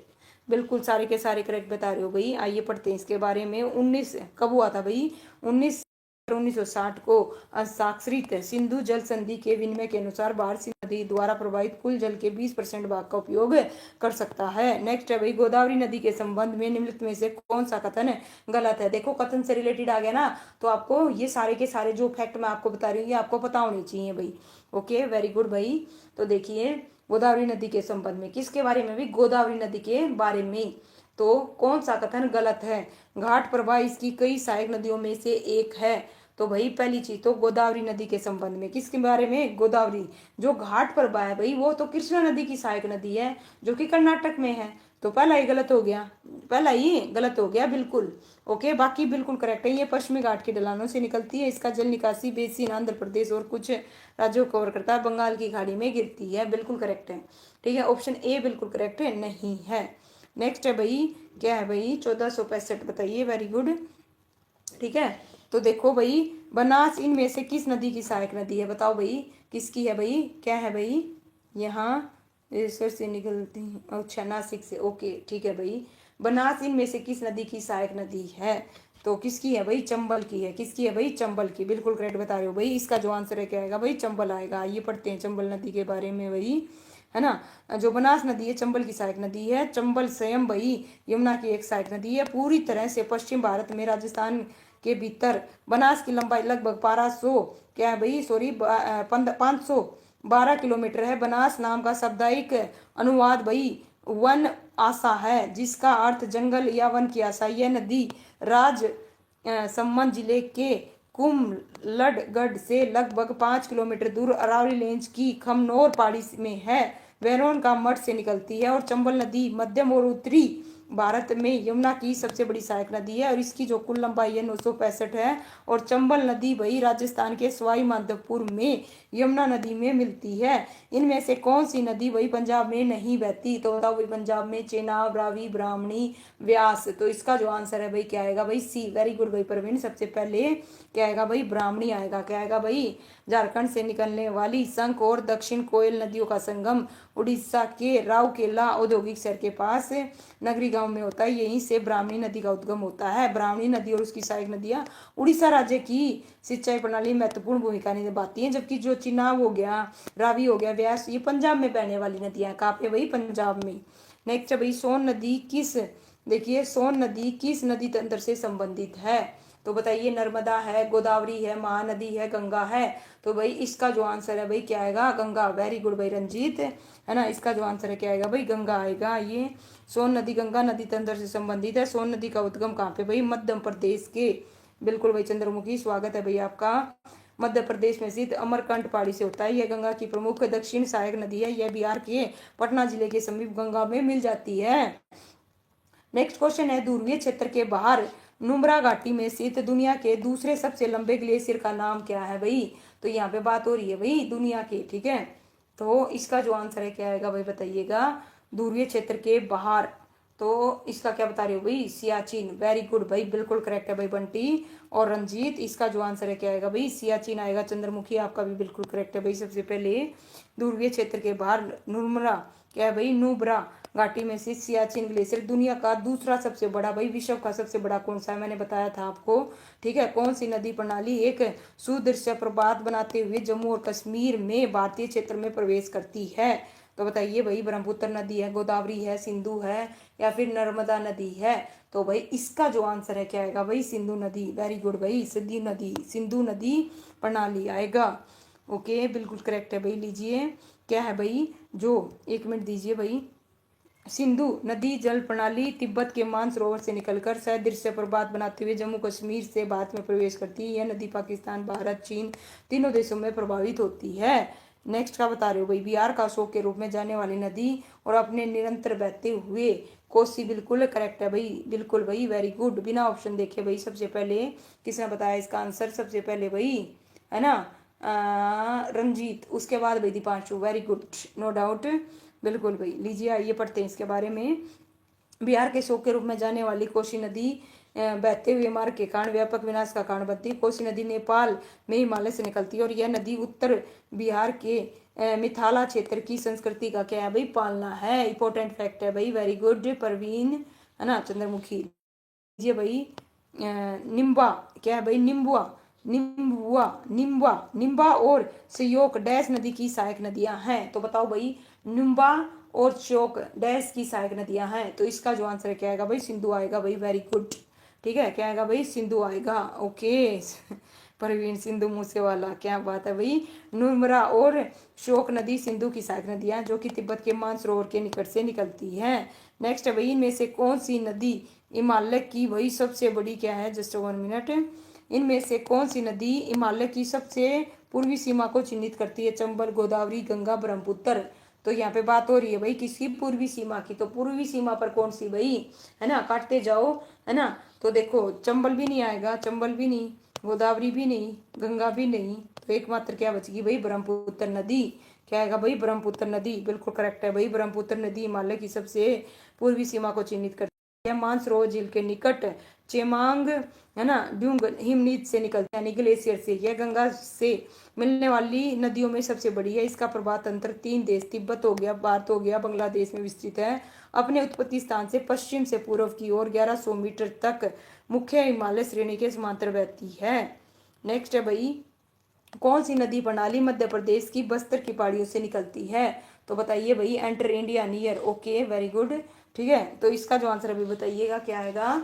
बिल्कुल सारे के सारे करेक्ट बता रहे हो भाई। आइए पढ़ते हैं इसके बारे में। 19 कब हुआ था भाई, 1960 को हस्ताक्षरित सिंधु जल संधि के विनिमय के अनुसार भारत सिंधु नदी द्वारा प्रवाहित कुल जल के 20% भाग का उपयोग कर सकता है। नेक्स्ट है भाई, गोदावरी नदी के संबंध में निम्नलिखित में से कौन सा कथन गलत है। देखो कथन से रिलेटेड आ गया ना, तो आपको ये सारे के सारे जो फैक्ट मैं आपको बता रही हूँ ये आपको पता होनी चाहिए भाई। ओके, वेरी गुड भाई। तो देखिए, गोदावरी नदी के संबंध में किसके बारे में भी, गोदावरी नदी के बारे में। तो कौन सा कथन गलत है, घाट प्रवाह इसकी कई सहायक नदियों में से एक है। तो भाई पहली चीज तो गोदावरी नदी के संबंध में किसके बारे में, गोदावरी जो घाट प्रवाह है भाई वो तो कृष्णा नदी की सहायक नदी है जो कि कर्नाटक में है। तो पहला ही गलत हो गया, पहला ही गलत हो गया बिल्कुल। ओके, बाकी बिल्कुल करेक्ट है। ये पश्चिमी घाट की ढलानों से निकलती है, इसका जल निकासी बेसिन आंध्र प्रदेश और कुछ राज्यों को कवर करता है, बंगाल की खाड़ी में गिरती है। बिल्कुल करेक्ट है। ठीक है, ऑप्शन ए बिल्कुल करेक्ट है, नहीं है। नेक्स्ट है भाई, क्या है भाई, 1465 बताइए, वेरी गुड। ठीक है, तो देखो भाई, बनास इनमें से किस नदी की सहायक नदी है, बताओ भाई किसकी है भाई। क्या है भाई, यहाँ से निकलती, अच्छा नासिक से। ओके ठीक है भाई, बनास इनमें से किस नदी की सहायक नदी है। तो किसकी है भाई, चंबल की है। किसकी है भाई, चंबल की। बिल्कुल करेक्ट बता रहे हो भाई। इसका जो आंसर है क्या आएगा भाई, चंबल आएगा। ये पढ़ते हैं चंबल नदी के बारे में भाई, है ना। जो बनास नदी है चंबल की सहायक नदी है। चंबल स्वयं भाई यमुना की एक सहायक नदी है। पूरी तरह से पश्चिम भारत में राजस्थान के भीतर बनास की लंबाई लगभग 1200, क्या है भाई, सॉरी 512 किलोमीटर है। बनास नाम का शाब्दिक अनुवाद भाई वन आशा है, जिसका अर्थ जंगल या वन की आशा। यह नदी राजसमंद जिले के कुमलडगढ़ से लगभग 5 किलोमीटर दूर अरावली रेंज की खमनोर पहाड़ी में है। वेरोन का मठ से निकलती है और चंबल नदी मध्यम और उत्तरी भारत में यमुना की सबसे बड़ी सहायक नदी है और इसकी जो कुल लंबाई है 965 है। और चंबल नदी वही राजस्थान के सवाई माधोपुर में यमुना नदी में मिलती है। इनमें से कौन सी नदी वही पंजाब में नहीं बहती, तो बताओ भाई, पंजाब में चेनाब, रावी, ब्राह्मणी, व्यास। तो इसका जो आंसर है भाई क्या आएगा भाई, सी। वेरी गुड भाई प्रवीण, सबसे पहले क्या आएगा भाई, ब्राह्मणी आएगा। क्या आएगा भाई, झारखंड से निकलने वाली शंख और दक्षिण कोयल नदियों का संगम उड़ीसा के राउरकेला औद्योगिक शहर के पास नगरी गांव में होता है। यहीं से ब्राह्मणी नदी का उद्गम होता है। ब्राह्मणी नदी और उसकी सहायक नदियां उड़ीसा राज्य की सिंचाई प्रणाली में महत्वपूर्ण भूमिका निभाती हैं। जबकि जो चिनाब हो गया, रावी हो गया, व्यास, ये पंजाब में बहने वाली नदियां। कहाँ पे भाई, पंजाब में। नेक्स्ट है भाई, सोन नदी किस, देखिए सोन नदी किस नदी तंत्र से संबंधित है? तो बताइए, नर्मदा है, गोदावरी है, महानदी है, गंगा है। तो भाई इसका जो आंसर है भाई क्या आएगा, गंगा। वेरी गुड भाई रंजीत, है ना। इसका जो आंसर है क्या आएगा भाई, गंगा आएगा। ये सोन नदी गंगा नदी तंत्र से संबंधित है। सोन नदी का उद्गम कहाँ पे भाई, मध्य प्रदेश के। बिल्कुल भाई चंद्रमुखी, स्वागत है भाई आपका। मध्य प्रदेश में स्थित अमरकंटक पहाड़ी से होता है। यह गंगा की प्रमुख दक्षिण सहायक नदी है। यह बिहार के पटना जिले के समीप गंगा में मिल जाती है। नेक्स्ट क्वेश्चन है, ध्रुवीय क्षेत्र के बाहर नुब्रा घाटी में स्थित दुनिया के दूसरे सबसे लंबे ग्लेशियर का नाम क्या है भाई? तो यहाँ पे बात हो रही है भाई दुनिया की, ठीक है। तो इसका जो आंसर है क्या आएगा भाई, बताइएगा। ध्रुवीय क्षेत्र के बाहर, तो इसका क्या बता रहे हो भाई, सियाचिन। वेरी गुड भाई, बिल्कुल करेक्ट है भाई बंटी और रंजीत। इसका जो आंसर है क्या आएगा भाई, सियाचिन आएगा। चंद्रमुखी आपका भी बिल्कुल करेक्ट है भाई। सबसे पहले ध्रुवीय क्षेत्र के बाहर नुब्रा, क्या है भाई, नुब्रा घाटी में से सियाचिन ग्लेशियर दुनिया का दूसरा सबसे बड़ा भाई, विश्व का सबसे बड़ा कौन सा है, मैंने बताया था आपको, ठीक है। कौन सी नदी प्रणाली एक सुदृश्य प्रपात बनाते हुए जम्मू और कश्मीर में भारतीय क्षेत्र में प्रवेश करती है? तो बताइए भाई, ब्रह्मपुत्र नदी है, गोदावरी है, सिंधु है, या फिर नर्मदा नदी है? तो भाई इसका जो आंसर है क्या आएगा भाई, सिंधु नदी। वेरी गुड भाई, सिंधु नदी, सिंधु नदी प्रणाली आएगा। ओके, बिल्कुल करेक्ट है भाई। लीजिए क्या है भाई, जो, एक मिनट दीजिए भाई। सिंधु नदी जल प्रणाली तिब्बत के मानसरोवर से निकलकर सदृश्य प्रपात बनाते हुए जम्मू कश्मीर से भारत में प्रवेश करती है। यह नदी पाकिस्तान, भारत, चीन तीनों देशों में प्रभावित होती है। नेक्स्ट का बता रहे हो भाई, बिहार का अशोक के रूप में जाने वाली नदी और अपने निरंतर बहते हुए कोसी। बिल्कुल करेक्ट है भाई, बिल्कुल भाई, वेरी गुड। बिना ऑप्शन देखे भाई सबसे पहले किसने बताया इसका आंसर, सबसे पहले भाई, है ना, रंजीत। उसके बाद भाई Deepanshu. Very good, no doubt, बिल्कुल भाई। लीजिए आइए पढ़ते हैं इसके बारे में। बिहार के शोक के रूप में जाने वाली कोसी नदी बहते हुए मार्ग के कारण व्यापक विनाश का कारण बनती है। कोसी नदी नेपाल में हिमालय से निकलती है और यह नदी उत्तर बिहार के मिथिला क्षेत्र की संस्कृति का क्या है भाई, पालना है। इंपॉर्टेंट फैक्ट है भाई। वेरी गुड परवीन, है ना। चंद्रमुखी, लीजिए भाई। निम्बा, क्या है भाई, निम्बुआ, निम्बुआ, निम्बा, निम्बा और श्योक डैश नदी की सहायक नदियां हैं। तो बताओ भाई, निम्बा और श्योक डैश की सहायक नदियां हैं। तो इसका जो आंसर क्या आएगा भाई, सिंधु आएगा भाई। वेरी गुड, ठीक है, क्या आएगा भाई, सिंधु आएगा। ओके परवीन, सिंधु मूसेवाला, क्या बात है भाई। नुब्रा और श्योक नदी सिंधु की सहायक नदियां जो कि तिब्बत के मानसरोवर के निकट से निकलती हैं। नेक्स्ट है भाई, इनमें से कौन सी नदी हिमालय की वही सबसे बड़ी, क्या है, जस्ट 1 मिनट, इनमें से कौन सी नदी हिमालय की सबसे पूर्वी सीमा को चिन्हित करती है? चंबल, गोदावरी, गंगा, ब्रह्मपुत्र। तो यहाँ पे बात हो रही है भाई किसकी, पूर्वी सीमा की। तो पूर्वी सीमा पर कौन सी भाई, है ना, काटते जाओ, है ना। तो देखो, चंबल भी नहीं आएगा, चंबल भी नहीं, गोदावरी भी नहीं, गंगा भी नहीं। तो एकमात्र क्या बचेगी भाई, ब्रह्मपुत्र नदी। क्या आएगा भाई, ब्रह्मपुत्र नदी। बिल्कुल करेक्ट है भाई, ब्रह्मपुत्र नदी हिमालय की सबसे पूर्वी सीमा को चिन्हित करती है। मानसरोवर झील के निकट चेमांग, है ना, ड्यूंग हिमनीत से निकलती है, यानी ग्लेशियर से। यह गंगा से मिलने वाली नदियों में सबसे बड़ी है। इसका प्रवाह तंत्र 3 देश, तिब्बत हो गया, भारत हो गया, बांग्लादेश में विस्तृत है। अपने उत्पत्ति स्थान से पश्चिम से पूर्व की ओर 1100 मीटर तक मुख्य हिमालय श्रेणी के समांतर बहती है। नेक्स्ट है भाई, कौन सी नदी प्रणाली मध्य प्रदेश की बस्तर की पहाड़ियों से निकलती है? तो बताइए भाई, enter India near. Okay, very good, ठीक है। तो इसका जो आंसर अभी बताइएगा क्या आएगा।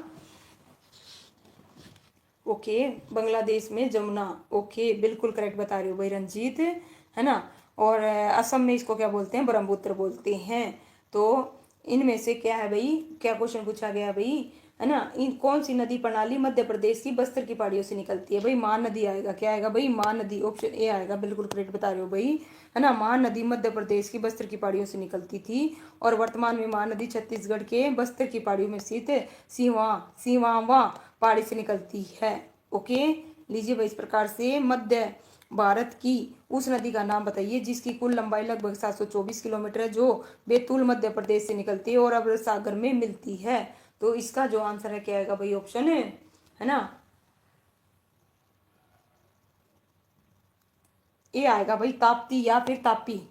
ओके, बांग्लादेश में जमुना। ओके, बिल्कुल करेक्ट बता रहे हो भाई रंजीत, है ना। और असम में इसको क्या बोलते हैं, ब्रह्मपुत्र बोलते हैं। तो इनमें से क्या है भाई, क्या क्वेश्चन पूछा गया भाई, है ना, इन कौन सी नदी प्रणाली मध्य प्रदेश की बस्तर की पहाड़ियों से निकलती है? भाई महानदी आएगा। क्या आएगा भाई, महानदी। ऑप्शन ए आएगा, बिल्कुल करेक्ट बता रहे हो भाई, है ना। महानदी मध्य प्रदेश की बस्तर की पहाड़ियों से निकलती थी और वर्तमान में महानदी छत्तीसगढ़ के बस्तर की पहाड़ियों में स्थित सीवावा पहाड़ी से निकलती है। ओके, लीजिए भाई, इस प्रकार से मध्य भारत की उस नदी का नाम बताइए जिसकी कुल लंबाई लगभग 724 किलोमीटर है, जो बैतूल मध्य प्रदेश से निकलती है और अरब सागर में मिलती है। तो इसका जो आंसर है क्या आएगा भाई, ऑप्शन है ना, ए आएगा भाई ताप्ती या फिर तापी।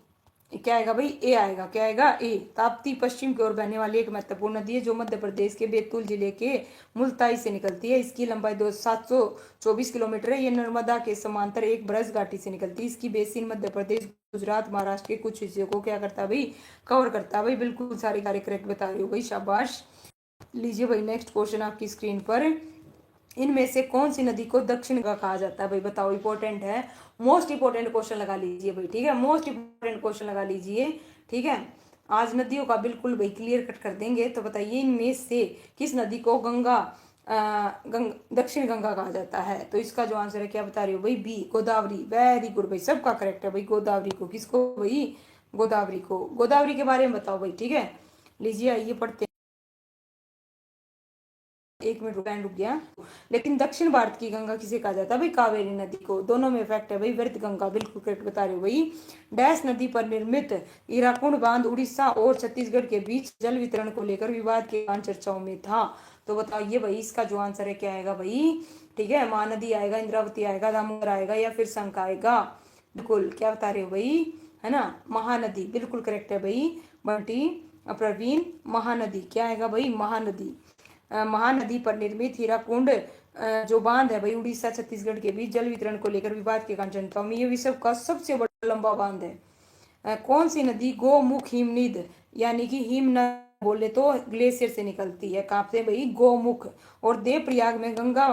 क्या आएगा भाई? ए आएगा। क्या आएगा? ए। ताप्ती पश्चिम की ओर बहने वाली एक महत्वपूर्ण नदी है जो मध्य प्रदेश के बैतूल जिले के मुल्ताई से निकलती है। इसकी लंबाई 724 किलोमीटर है। ये नर्मदा के समांतर एक ब्रज घाटी से निकलती है। इसकी बेसिन मध्य प्रदेश, गुजरात, महाराष्ट्र के कुछ हिस्सों को क्या करता है भाई? कवर करता है भाई। बिल्कुल सारे कार्य करेक्ट बता रही हो भाई, शाबाश। लीजिए भाई नेक्स्ट क्वेश्चन आपकी स्क्रीन पर। इनमें से कौन सी नदी को दक्षिण गंगा कहा जाता है भाई? बताओ, इंपॉर्टेंट है, मोस्ट इंपॉर्टेंट क्वेश्चन लगा लीजिए भाई, ठीक है, मोस्ट इंपॉर्टेंट क्वेश्चन लगा लीजिए, ठीक है। आज नदियों का बिल्कुल भाई क्लियर कट कर देंगे। तो बताइए इनमें से किस नदी को दक्षिण गंगा कहा जाता है? तो इसका जो आंसर है क्या बता रही हो भाई? बी, गोदावरी। वेरी गुड भाई, सबका करेक्ट है भाई। गोदावरी को, किसको भाई? गोदावरी को। गोदावरी के बारे में बताओ भाई, ठीक है। लीजिए आइए पढ़ते, एक मिनट रुक गया। लेकिन दक्षिण भारत की गंगा किसे कहा जाता है भाई? कावेरी नदी को। दोनों में इफेक्ट है भाई, वृद्ध गंगा, बिल्कुल करेक्ट बता रहे हो भाई। डैश नदी पर निर्मित हीराकुंड बांध उड़ीसा और छत्तीसगढ़ के बीच जल वितरण को लेकर विवाद के कारण चर्चाओं में था। तो बताइए भाई इसका जो आंसर है क्या आएगा भाई? ठीक है, महानदी आएगा, इंद्रावती आएगा, दामोदर आएगा या फिर शंख आएगा? बिल्कुल, क्या बता रहे हो भाई? है ना, महानदी, बिल्कुल करेक्ट है भाई। बंटी, प्रवीण, महानदी। क्या आएगा भाई? महानदी। महानदी पर निर्मित हीराकुंड जो बांध है भाई उड़ीसा छत्तीसगढ़ के बीच जल वितरण को लेकर विवाद के कारण जनता में, ये विश्व का सबसे बड़ा लंबा बांध है। कौन सी नदी गोमुख हिमनिद यानी कि हिम न बोले तो ग्लेशियर से निकलती है? कहाँ से भाई? गोमुख। और देवप्रयाग में गंगा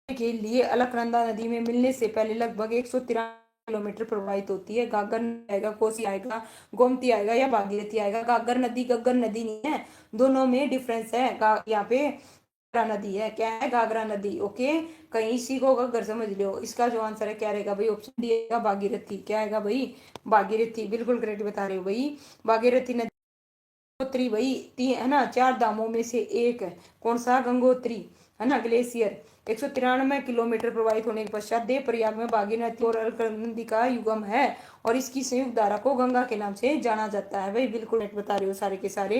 के लिए अलकनंदा नदी में मिलने से पहले लगभग 193 किलोमीटर प्रवाहित होती है। गागर आएगा, कोसी आएगा, गोमती आएगा या भागीरथी आएगा? गागर नदी गग्गर नदी नहीं है, दोनों में डिफरेंस है। यहाँ पे घाघरा नदी है। क्या है? घाघरा नदी। ओके, कहीं इसी को गग्गर समझ लो। इसका जो आंसर है क्या रहेगा भाई? ऑप्शन डी आएगा, भागीरथी। क्या आएगा भाई? भागीरथी, बिल्कुल करेक्ट बता रहे हो भाई। भागीरथी नदी गंगोत्री भाई, तीन है ना, चार धामों में से एक है। कौन सा? गंगोत्री, है ना, ग्लेशियर। 193 किलोमीटर प्रवाहित होने के पश्चात देवप्रयाग में भागीरथी और अलकनंदा का युगम है और इसकी संयुक्त धारा को गंगा के नाम से जाना जाता है भाई। बिल्कुल नेट बता रहे हो सारे के सारे।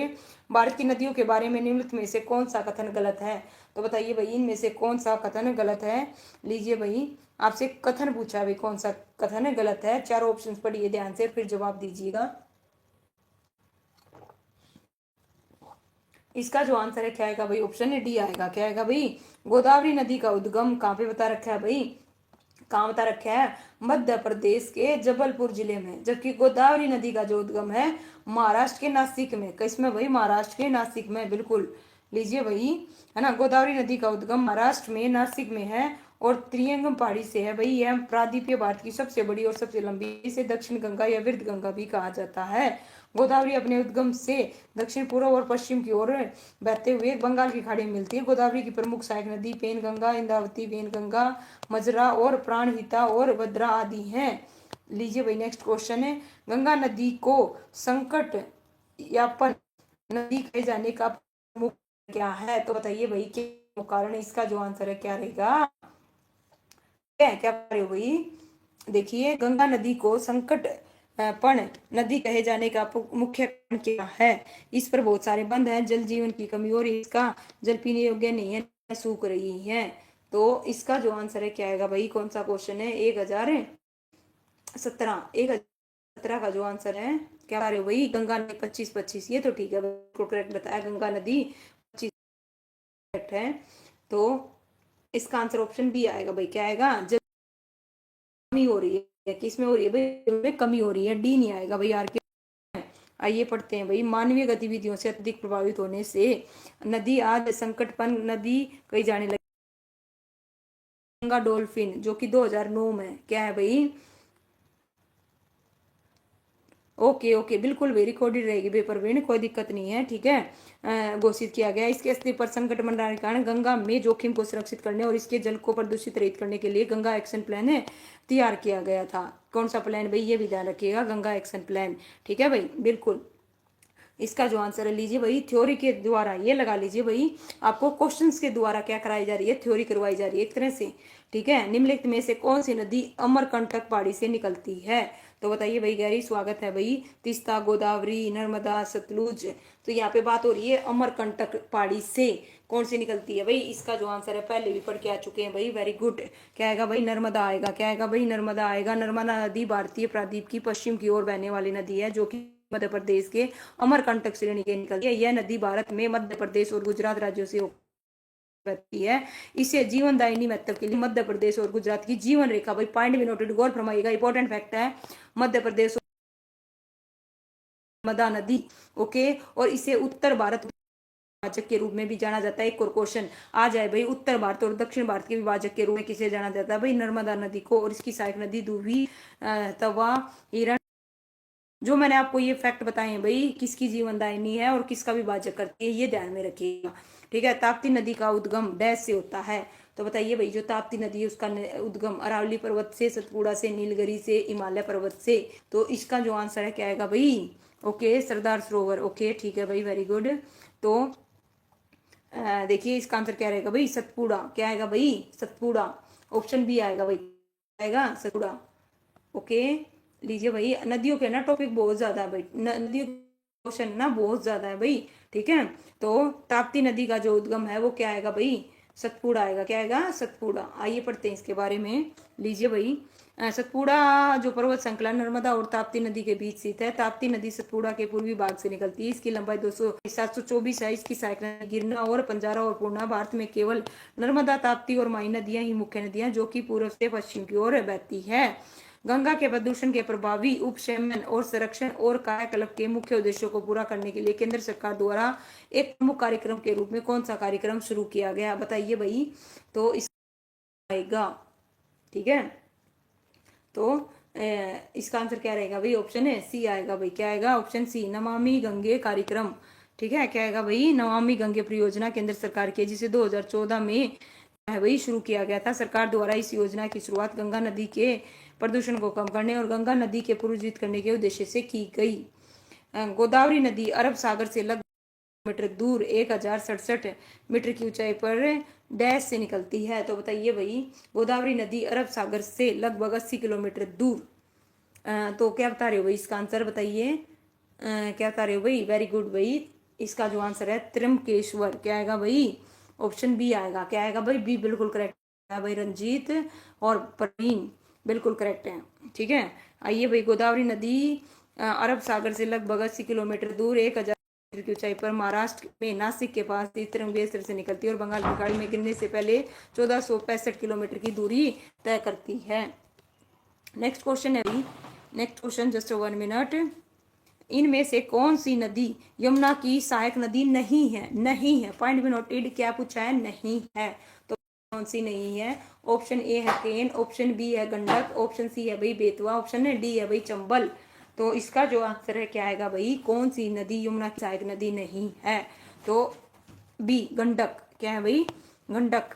भारत की नदियों के बारे में निम्नलिखित में से कौन सा कथन गलत है? तो बताइए भाई इनमें से कौन सा कथन गलत है? लीजिए भाई, आपसे कथन पूछा भाई, कौन सा कथन गलत है? चारों ऑप्शन पढ़िए ध्यान से, फिर जवाब दीजिएगा। इसका जो आंसर है क्या आएगा भाई? ऑप्शन डी आएगा। क्या आएगा भाई? गोदावरी नदी का उद्गम कहाँ पे बता रखा है भाई? कहाँ बता रखा है? मध्य प्रदेश के जबलपुर जिले में। जबकि गोदावरी नदी का जो उद्गम है महाराष्ट्र के नासिक में। किसमें भाई? महाराष्ट्र के नासिक में, बिल्कुल। लीजिए भाई, है ना, गोदावरी नदी का उद्गम महाराष्ट्र में नासिक में है और त्रियंगम पहाड़ी से है भाई। यह प्रादीपीय भारत की सबसे बड़ी और सबसे लंबी, इसे दक्षिण गंगा या वृद्ध गंगा भी कहा जाता है। गोदावरी अपने उद्गम से दक्षिण पूर्व और पश्चिम की ओर बहते हुए बंगाल की खाड़ी में मिलती है। गोदावरी की प्रमुख सहायक नदी पेन गंगा, इंद्रावती, वेन गंगा, मजरा और प्राणहिता और भद्रा आदि हैं। लीजिए भाई नेक्स्ट क्वेश्चन है, गंगा नदी को संकट यापन नदी कहे जाने का प्रमुख क्या है? तो बताइए भाई क्या कारण है? इसका जो आंसर है क्या रहेगा? क्या कर रहे हो भाई? देखिए, गंगा नदी को संकट पण नदी कहे जाने का मुख्य कारण क्या है? इस पर बहुत सारे बंद हैं, जल जीवन की कमी और इसका जल पीने योग्य नहीं है, सूख रही है। तो इसका जो आंसर है क्या आएगा भाई? कौन सा क्वेश्चन है? 1017 का जो आंसर है क्या बता रहे हो भाई? गंगा नदी 25-25, ये तो ठीक है, करेक्ट बताया, गंगा नदी 25 करेक्ट है। तो इसका आंसर ऑप्शन बी आएगा भाई। क्या आएगा? जल कमी हो रही है, किसमें हो रही है भाई? कमी हो रही है। डी नहीं आएगा भाई, आर के। आइए पढ़ते हैं भाई, मानवीय गतिविधियों से अत्यधिक प्रभावित होने से नदी आज संकटपन नदी कही जाने लगी। गंगा डॉल्फिन, जो कि 2009 में क्या है भाई? ओके ओके, बिल्कुल भाई, रिकॉर्डेड रहेगी भाई प्रवीण, कोई दिक्कत नहीं है, ठीक है। घोषित किया गया इसके अस्तित्व पर संकट मंडराने के कारण गंगा में जोखिम को सुरक्षित करने और इसके जल को प्रदूषित रहित करने के लिए गंगा एक्शन प्लान तैयार किया गया था। कौन सा प्लान भाई? ये भी ध्यान रखिएगा, गंगा एक्शन प्लान, ठीक है भाई, बिल्कुल। इसका जो आंसर है लीजिए भाई थ्योरी के द्वारा, ये लगा लीजिए भाई, आपको क्वेश्चंस के द्वारा क्या कराई जा रही है, थ्योरी करवाई जा रही है एक तरह से। ठीक है, निम्नलिखित में से कौन सी नदी अमरकंटक पहाड़ी से निकलती है? तो बताइए भाई, गहरी स्वागत है भाई। तीस्ता, गोदावरी, नर्मदा, सतलुज। तो यहाँ पे बात हो रही है अमरकंटक पहाड़ी से कौन सी निकलती है भाई। इसका जो आंसर है पहले भी पढ़ के आ चुके हैं भाई, वेरी गुड। क्या आएगा भाई, नर्मदा आएगा। क्या आएगा भाई, नर्मदा आएगा। नर्मदा नदी भारतीय प्रायद्वीप की पश्चिम की ओर बहने वाली नदी है, जो कि मध्य प्रदेश के अमरकंटक श्रेणी के निकलती है। यह नदी भारत में मध्य प्रदेश और गुजरात राज्यों से बहती है। इसे जीवन दायिनी महत्व के लिए मध्य प्रदेश और गुजरात की जीवन रेखा, भाई पॉइंट भी नोटेड, गौर फरमाइएगा, इंपॉर्टेंट फैक्ट है। मध्य प्रदेश और नर्मदा नदी, ओके। और इसे उत्तर भारत विभाजक के रूप में भी जाना जाता है। एक और क्वेश्चन आ जाए भाई, उत्तर भारत और दक्षिण भारत के विभाजक के रूप में किसे जाना जाता है भाई, नर्मदा नदी को। और इसकी सहायक नदी दूवी, तवा, हिरण। जो मैंने आपको ये फैक्ट बताए हैं भाई, किसकी जीवनदायिनी है और किसका विभाजक करती है, ये ध्यान में रखिएगा। ठीक है, ताप्ती नदी का उद्गम डैश से होता है? तो बताइए भाई, जो ताप्ती नदी है उसका उद्गम अरावली पर्वत से, सतपुड़ा से, नीलगिरी से, हिमालय पर्वत से। तो इसका जो आंसर है क्या आएगा भाई, ओके, सरदार सरोवर। ओके ठीक है भाई, वेरी गुड। तो देखिए इसका आंसर क्या रहेगा भाई, सतपुड़ा। क्या आएगा भाई, सतपुड़ा। ऑप्शन बी आएगा भाई, आएगा सतपुड़ा। ओके, लीजिए भाई, नदियों के ना टॉपिक बहुत ज्यादा है भाई, नदियों क्वेश्चन ना बहुत ज्यादा है भाई। ठीक है, तो ताप्ती नदी का जो उद्गम है वो क्या आएगा भाई, सतपुड़ा आएगा। क्या आएगा, सतपुड़ा। आइए पढ़ते हैं इसके बारे में। लीजिए भाई, सतपुड़ा जो पर्वत श्रृंखला नर्मदा और ताप्ती नदी के बीच स्थित है। ताप्ती नदी सतपुड़ा के पूर्वी भाग से निकलती है। इसकी लंबाई 724 है। इसकी सहायक नदी गिरना और पंजारा और पूर्णा। भारत में केवल नर्मदा, ताप्ती और माई नदियां ही मुख्य नदियां, जो कि पूर्व से पश्चिम की ओर बहती है। गंगा के प्रदूषण के प्रभावी उपशमन और संरक्षण और कायाकल्प के मुख्य उद्देश्यों को पूरा करने के लिए केंद्र सरकार द्वारा एक प्रमुख कार्यक्रम के रूप में कौन सा कार्यक्रम शुरू किया गया, बताइए भाई। तो इस आएगा, ठीक है। तो इसका आंसर क्या रहेगा भाई, ऑप्शन है सी आएगा भाई। क्या आएगा, ऑप्शन सी, नमामि गंगे कार्यक्रम। ठीक है, क्या आएगा भाई, नमामि गंगे परियोजना केंद्र सरकार की, जिसे 2014 में है वही शुरू किया गया था। सरकार द्वारा इस योजना की शुरुआत गंगा नदी के प्रदूषण को कम करने और गंगा नदी के पुनरुज्जीवित करने के उद्देश्य से की गई। गोदावरी नदी अरब सागर से लगभग मीटर दूर 1067 मीटर की ऊंचाई पर डैश से निकलती है। तो बताइए भाई, गोदावरी नदी अरब सागर से लगभग 80 किलोमीटर दूर। तो क्या बता रहे हो भाई, इसका आंसर बताइए। क्या बता रहे हो भाई, वेरी गुड भाई। इसका जो आंसर है त्र्यंबकेश्वर। क्या आएगा भाई, ऑप्शन बी आएगा। क्या आएगा भाई, बी बिल्कुल करेक्ट है भाई। रंजीत और प्रवीण बिल्कुल करेक्ट है। ठीक है, आइए भाई, गोदावरी नदी अरब सागर से लगभग 80 किलोमीटर दूर 1000 मीटर की ऊंचाई पर महाराष्ट्र में नासिक के पास त्रिवेंद्र से निकलती है और बंगाल की खाड़ी में गिरने से पहले 1465 किलोमीटर की दूरी तय करती है। नेक्स्ट क्वेश्चन है भाई, नेक्स्ट क्वेश्चन, जस्ट 1 मिनट। इनमें से कौन सी नदी यमुना की सहायक नदी नहीं है? नहीं है, पॉइंट भी नोटेड। क्या पूछा है, नहीं है। तो कौन सी नहीं है? ऑप्शन ए है केन, ऑप्शन बी है गंडक, ऑप्शन सी है भाई बेतवा, ऑप्शन डी है भाई चंबल। तो इसका जो आंसर है क्या आएगा भाई, कौन सी नदी यमुना की सहायक नदी नहीं है? तो बी गंडक। क्या है भाई, गंडक।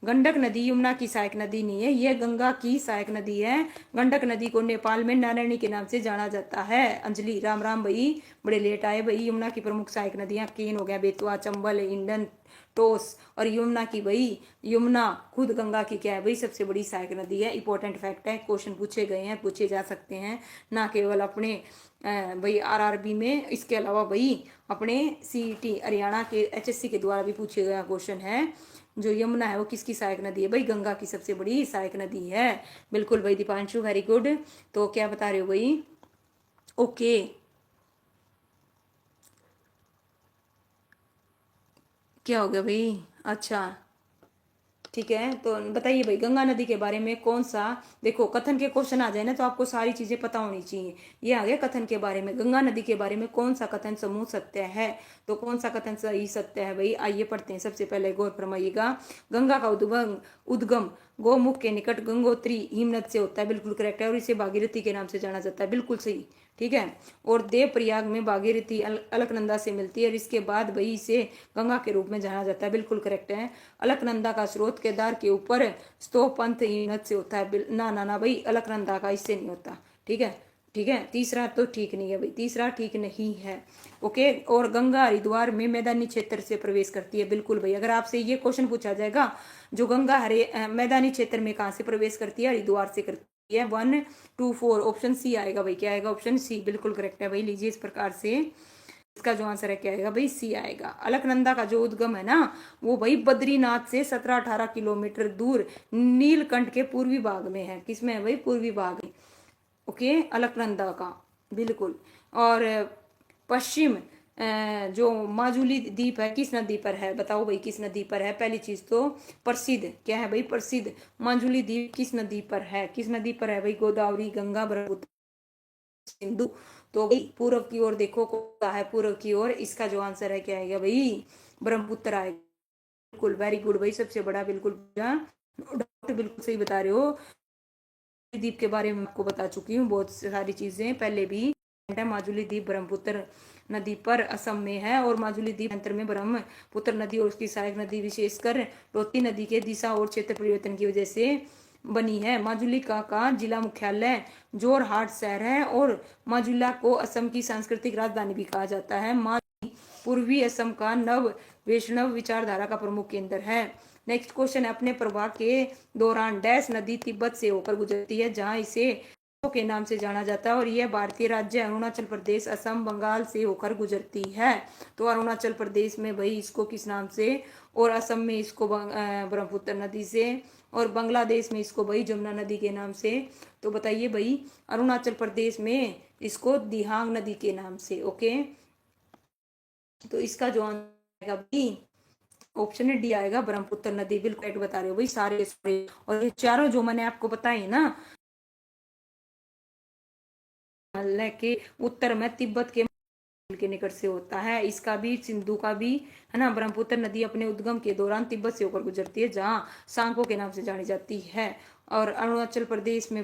गंडक नदी यमुना की सहायक नदी नहीं है, यह गंगा की सहायक नदी है। गंडक नदी को नेपाल में नारायणी के नाम से जाना जाता है। अंजलि, राम राम भाई, बड़े लेट आए भाई। यमुना की प्रमुख सहायक नदियां केन हो गया, बेतवा, चंबल, इंडन, टोस और यमुना की भाई, यमुना खुद गंगा की क्या है भाई, सबसे बड़ी सहायक नदी है। इंपॉर्टेंट फैक्ट है, क्वेश्चन पूछे गए हैं, पूछे जा सकते हैं, ना केवल अपने भाई आरआरबी में, इसके अलावा भाई अपने सीईटी हरियाणा के एचएससी के द्वारा भी पूछे गया क्वेश्चन है। जो यमुना है वो किसकी सहायक नदी है भाई, गंगा की सबसे बड़ी सहायक नदी है। बिल्कुल भाई दीपांशु, वेरी गुड। तो क्या बता रहे हो भाई, ओके। क्या हो गया भाई, अच्छा ठीक है। तो बताइए भाई, गंगा नदी के बारे में कौन सा, देखो कथन के क्वेश्चन आ जाए ना तो आपको सारी चीजें पता होनी चाहिए। ये आ गया कथन के बारे में, गंगा नदी के बारे में कौन सा कथन समूह सत्य है? तो कौन सा कथन सही सत्य है भाई, आइए पढ़ते हैं। सबसे पहले गौर फरमाइएगा, गंगा का उद्गम गौमुख के निकट गंगोत्री हिमनद से होता है, बिल्कुल करेक्ट है। और इसे भागीरथी के नाम से जाना जाता है, बिल्कुल सही। ठीक है, और देव प्रयाग में भागीरथी अलकनंदा से मिलती है और इसके बाद भाई इसे गंगा के रूप में जाना जाता है, बिल्कुल करेक्ट है। अलकनंदा का स्रोत केदार के ऊपर स्तोपंथ हिमनद से होता है। ना ना ना भाई, अलकनंदा का इससे नहीं होता। ठीक है, ठीक है, तीसरा तो ठीक नहीं है भाई, तीसरा ठीक नहीं है। ओके, और गंगा हरिद्वार में मैदानी क्षेत्र से प्रवेश करती है। बिल्कुल भाई, अगर आपसे ये क्वेश्चन पूछा जाएगा जो गंगा मैदानी क्षेत्र में कहाँ से प्रवेश करती है, हरिद्वार से करती है। 1 2 4 ऑप्शन सी आएगा भाई। क्या आएगा? ऑप्शन सी बिल्कुल करेक्ट है भाई। लीजिए इस प्रकार से इसका जो आंसर है क्या आएगा भाई? सी आएगा। अलकनंदा का जो उद्गम है ना, वो भाई बद्रीनाथ से 17-18 किलोमीटर दूर नीलकंठ के पूर्वी भाग में है। किसमें है भाई? पूर्वी भाग में। ओके, अलकनंदा का बिल्कुल। और पश्चिम जो माजुली द्वीप है किस नदी पर है? बताओ भाई किस नदी पर है? पहली चीज तो प्रसिद्ध क्या है भाई? प्रसिद्ध माजुली द्वीप किस नदी पर है? किस नदी पर है भाई? गोदावरी, गंगा, ब्रह्मपुत्र, सिंधु। तो भाई पूर्व की ओर देखो कौन है पूर्व की ओर। इसका जो आंसर है क्या आएगा भाई? ब्रह्मपुत्र आएगा। बिल्कुल, वेरी गुड भाई, सबसे बड़ा बिल्कुल डॉक्टर बिल्कुल सही बता रहे हो। द्वीप के बारे में आपको बता चुकी हूँ बहुत सारी चीजें पहले भी। माजुली द्वीप ब्रह्मपुत्र नदी पर असम में है, और माजुली द्वीप अंतर में ब्रह्मपुत्र नदी और उसकी सहायक नदी विशेषकर रोहती नदी के दिशा और क्षेत्र परिवर्तन की वजह से बनी है। माजुली का जिला मुख्यालय जोरहाट शहर है, और माजुला को असम की सांस्कृतिक राजधानी भी कहा जाता है। माजुली पूर्वी असम का नव वैष्णव विचारधारा का प्रमुख केंद्र है। नेक्स्ट क्वेश्चन, अपने प्रवाह के दौरान डैश नदी तिब्बत से होकर गुजरती है, जहां इसे के नाम से जाना जाता है, और यह भारतीय राज्य अरुणाचल प्रदेश, असम, बंगाल से होकर गुजरती है। तो अरुणाचल प्रदेश में भाई इसको किस नाम से, और असम में इसको ब्रह्मपुत्र नदी से, और बांग्लादेश में इसको भाई जमुना नदी के नाम से। तो बताइए भाई, अरुणाचल प्रदेश में इसको दिहांग नदी के नाम से। ओके, तो इसका जो आंसर आएगा भाई ऑप्शन डी आएगा, ब्रह्मपुत्र नदी। बिल्कुल राइट बता रहे हो भाई सारे सारे। और ये चारों जो मैंने आपको बताए ना, के उत्तर में तिब्बत के निकट से होता है। इसका भी, सिंधु का भी है ना। ब्रह्मपुत्र नदी अपने उद्गम के दौरान तिब्बत से होकर गुजरती है, जहां सांको के नाम से जानी जाती है। और अरुणाचल प्रदेश में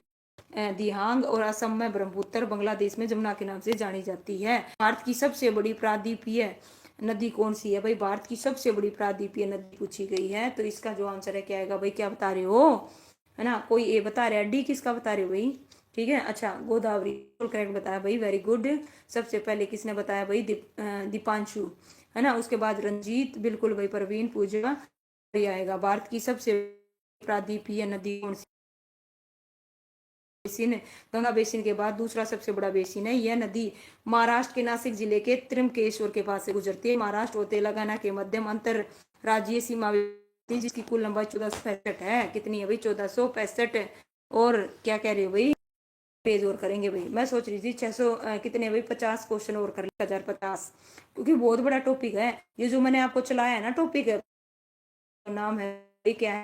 दिहांग, और असम में ब्रह्मपुत्र, बांग्लादेश में जमुना के नाम से जानी जाती है। भारत की सबसे बड़ी प्रायद्वीपीय नदी कौन सी है भाई? भारत की सबसे बड़ी प्रायद्वीपीय नदी पूछी गई है। तो इसका जो आंसर है क्या आएगा भाई? क्या बता रहे हो? है ना, कोई ए बता रहा है, डी किसका बता रहे हो भाई? ठीक है, अच्छा, गोदावरी करेक्ट बताया भाई, वेरी गुड। सबसे पहले किसने बताया भाई? दीपांशु, है ना। उसके बाद रंजीत, बिल्कुल भाई, परवीन, पूजा आएगा। भारत की सबसे प्रायद्वीपीय नदी कौन सी? बेसिन, गंगा बेसिन के बाद दूसरा सबसे बड़ा बेसिन है। यह नदी महाराष्ट्र के नासिक जिले के त्रिमकेश्वर के पास से गुजरती है। महाराष्ट्र और तेलंगाना के मध्यम अंतर राज्यीय सीमा जिसकी कुल लंबाई 1465 है। कितनी है भाई? 1465। और क्या कह रहे हो भाई? पेज और करेंगे भाई। मैं सोच रही थी 600 कितने भाई, 50 क्वेश्चन और कर 1050, क्योंकि बहुत बड़ा टॉपिक है ये जो मैंने आपको चलाया है ना टॉपिक। नाम है क्या है?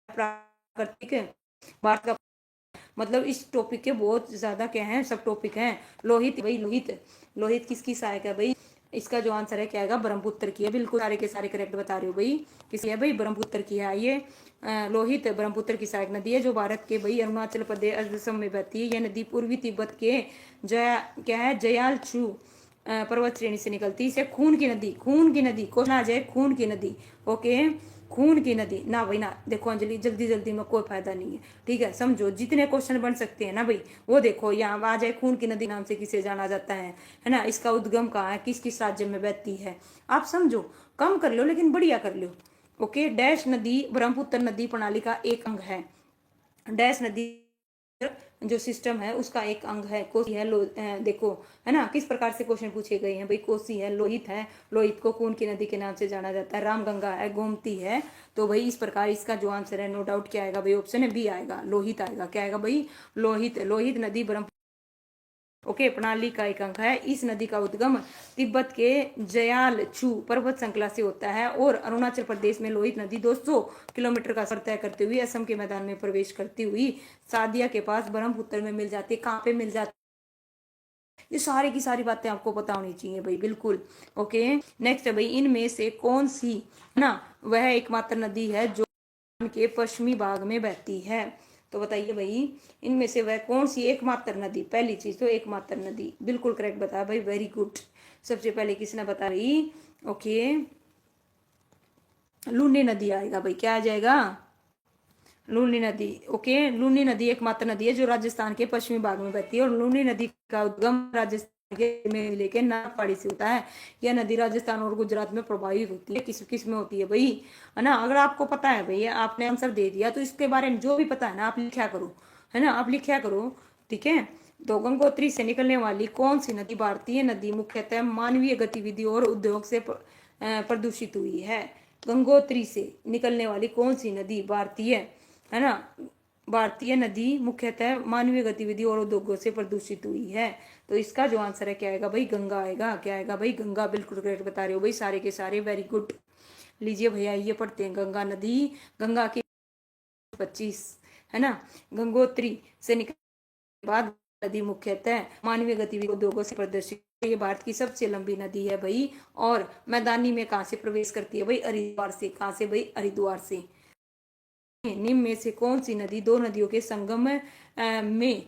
प्राकृतिक भारत का, मतलब इस टॉपिक के बहुत ज्यादा क्या है, सब टॉपिक हैं। लोहित भाई, लोहित लोहित किसकी सहायक है भाई? इसका जो आंसर है क्या आएगा? ब्रह्मपुत्र की है। बिल्कुल सारे के सारे करेक्ट बता रहे हो भाई। किसी है भाई? ब्रह्मपुत्र की है। ये लोहित ब्रह्मपुत्र की सहायक नदी है, जो भारत के भाई अरुणाचल प्रदेश असम में बहती है। यह नदी पूर्वी तिब्बत के क्या है, जयालचू पर्वत श्रेणी से निकलती है। इसे खून की नदी, खून की नदी क्वेश्चन आ जाए, खून की नदी। ओके, खून की नदी ना भाई ना। देखो अंजलि, जल्दी जल्दी में कोई फायदा नहीं है, ठीक है। समझो, जितने क्वेश्चन बन सकते हैं ना भाई, वो देखो यहाँ आ जाए। खून की नदी नाम से किसे जाना जाता है ना। इसका उद्गम कहाँ है, किस किस राज्य में बहती है? आप समझो, कम कर लो लेकिन बढ़िया कर लो। ओके, डैश नदी ब्रह्मपुत्र नदी प्रणाली का एक अंग है। डैश नदी जो सिस्टम है उसका एक अंग है। कोसी है, देखो है ना किस प्रकार से क्वेश्चन पूछे गए हैं भाई। कोसी है, लोहित है, लोहित को खून की नदी के नाम से जाना जाता है। रामगंगा है, गोमती है। तो भाई इस प्रकार इसका जो आंसर है नो डाउट क्या आएगा भाई? ऑप्शन है बी आएगा, लोहित आएगा। क्या आएगा भाई? लोहित। लोहित नदी ब्रह्मपुत्र ओके प्रणाली का एक अंग है। इस नदी का उद्गम तिब्बत के जयालचू पर्वत श्रृंखला से होता है, और अरुणाचल प्रदेश में लोहित नदी 200 किलोमीटर का सफर तय करते हुए असम के मैदान में प्रवेश करती हुई सादिया के पास ब्रह्मपुत्र में मिल जाती है। कहाँ पे मिल जाती है? ये सारी की सारी बातें आपको पता होनी चाहिए भाई, बिल्कुल। ओके, नेक्स्ट है भाई, इनमें से कौन सी है ना वह एकमात्र नदी है जो के पश्चिमी भाग में बहती है? तो बताइए भाई, इनमें से वह कौन सी एकमात्र नदी? पहली चीज तो एकमात्र नदी, बिल्कुल करेक्ट बताया भाई, वेरी गुड। सबसे पहले किसने बताया भाई? ओके, लूनी नदी आएगा भाई। क्या आ जाएगा? लूनी नदी, ओके। लूनी नदी एकमात्र नदी है जो राजस्थान के पश्चिमी भाग में बहती है और लूनी नदी का उद्गम राजस्थान के में लेके नागपाड़ी से होता है। यह नदी राजस्थान और गुजरात में प्रभावित होती है। किस किस में होती है भाई, है ना। अगर आपको पता है भैया, आपने आंसर दे दिया, तो इसके बारे में जो भी पता है ना आप लिखा करो, है ना, आप लिखा करो, ठीक है। तो गंगोत्री से निकलने वाली कौन सी नदी भारतीय नदी मुख्यतः मानवीय गतिविधि और उद्योग से प्रदूषित हुई है। गंगोत्री से निकलने वाली कौन सी नदी भारतीय, है ना, भारतीय नदी मुख्यतः मानवीय गतिविधि और उद्योगों से प्रदूषित हुई है। तो इसका जो आंसर है क्या आएगा भाई, गंगा आएगा। क्या आएगा भाई, गंगा। बिल्कुल करेक्ट बता रहे हो भाई सारे के सारे, वेरी गुड। लीजिए भैया ये पढ़ते हैं, गंगा नदी, गंगा की 25, है ना। गंगोत्री से निकलने के बाद नदी मुख्यतः मानवीय गतिविधि उद्योगों से प्रदर्शित, ये भारत की सबसे लंबी नदी है भाई। और मैदानी में कहाँ से प्रवेश करती है भाई, हरिद्वार से। कहाँ से भाई, हरिद्वार से। निम्न में से कौन सी नदी दो नदियों के संगम में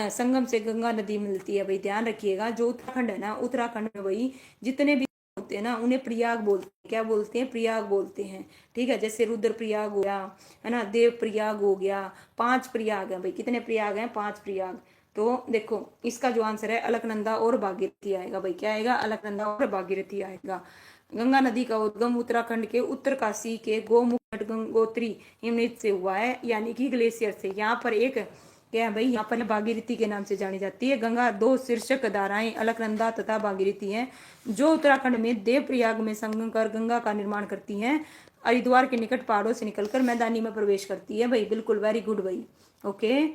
संगम से गंगा नदी मिलती है भाई। ध्यान रखिएगा, जो उत्तराखंड है ना, उत्तराखंड में भाई जितने भी होते हैं ना उन्हें प्रयाग बोलते हैं। क्या बोलते हैं, प्रयाग बोलते हैं, ठीक है। जैसे रुद्र प्रयाग हो गया, है ना, देव प्रयाग हो गया। 5 प्रयाग है भाई। कितने प्रयाग हैं, 5 प्रयाग। तो देखो इसका जो आंसर है अलकनंदा और भागीरथी आएगा भाई। क्या आएगा, अलकनंदा और भागीरथी आएगा। गंगा नदी का उद्गम उत्तराखंड के उत्तरकाशी के गोमुख गंगोत्री हिमनद से हुआ है, यानी कि ग्लेशियर से। यहाँ पर एक क्या है भाई, यहाँ पर भागीरथी के नाम से जानी जाती है। गंगा 2 शीर्षक धाराएं अलकनंदा तथा भागीरथी हैं, जो उत्तराखंड में देवप्रयाग में संगम कर गंगा का निर्माण करती हैं। हरिद्वार के निकट पहाड़ों से निकलकर मैदानी में प्रवेश करती है भाई। बिल्कुल, वेरी गुड भाई, ओके,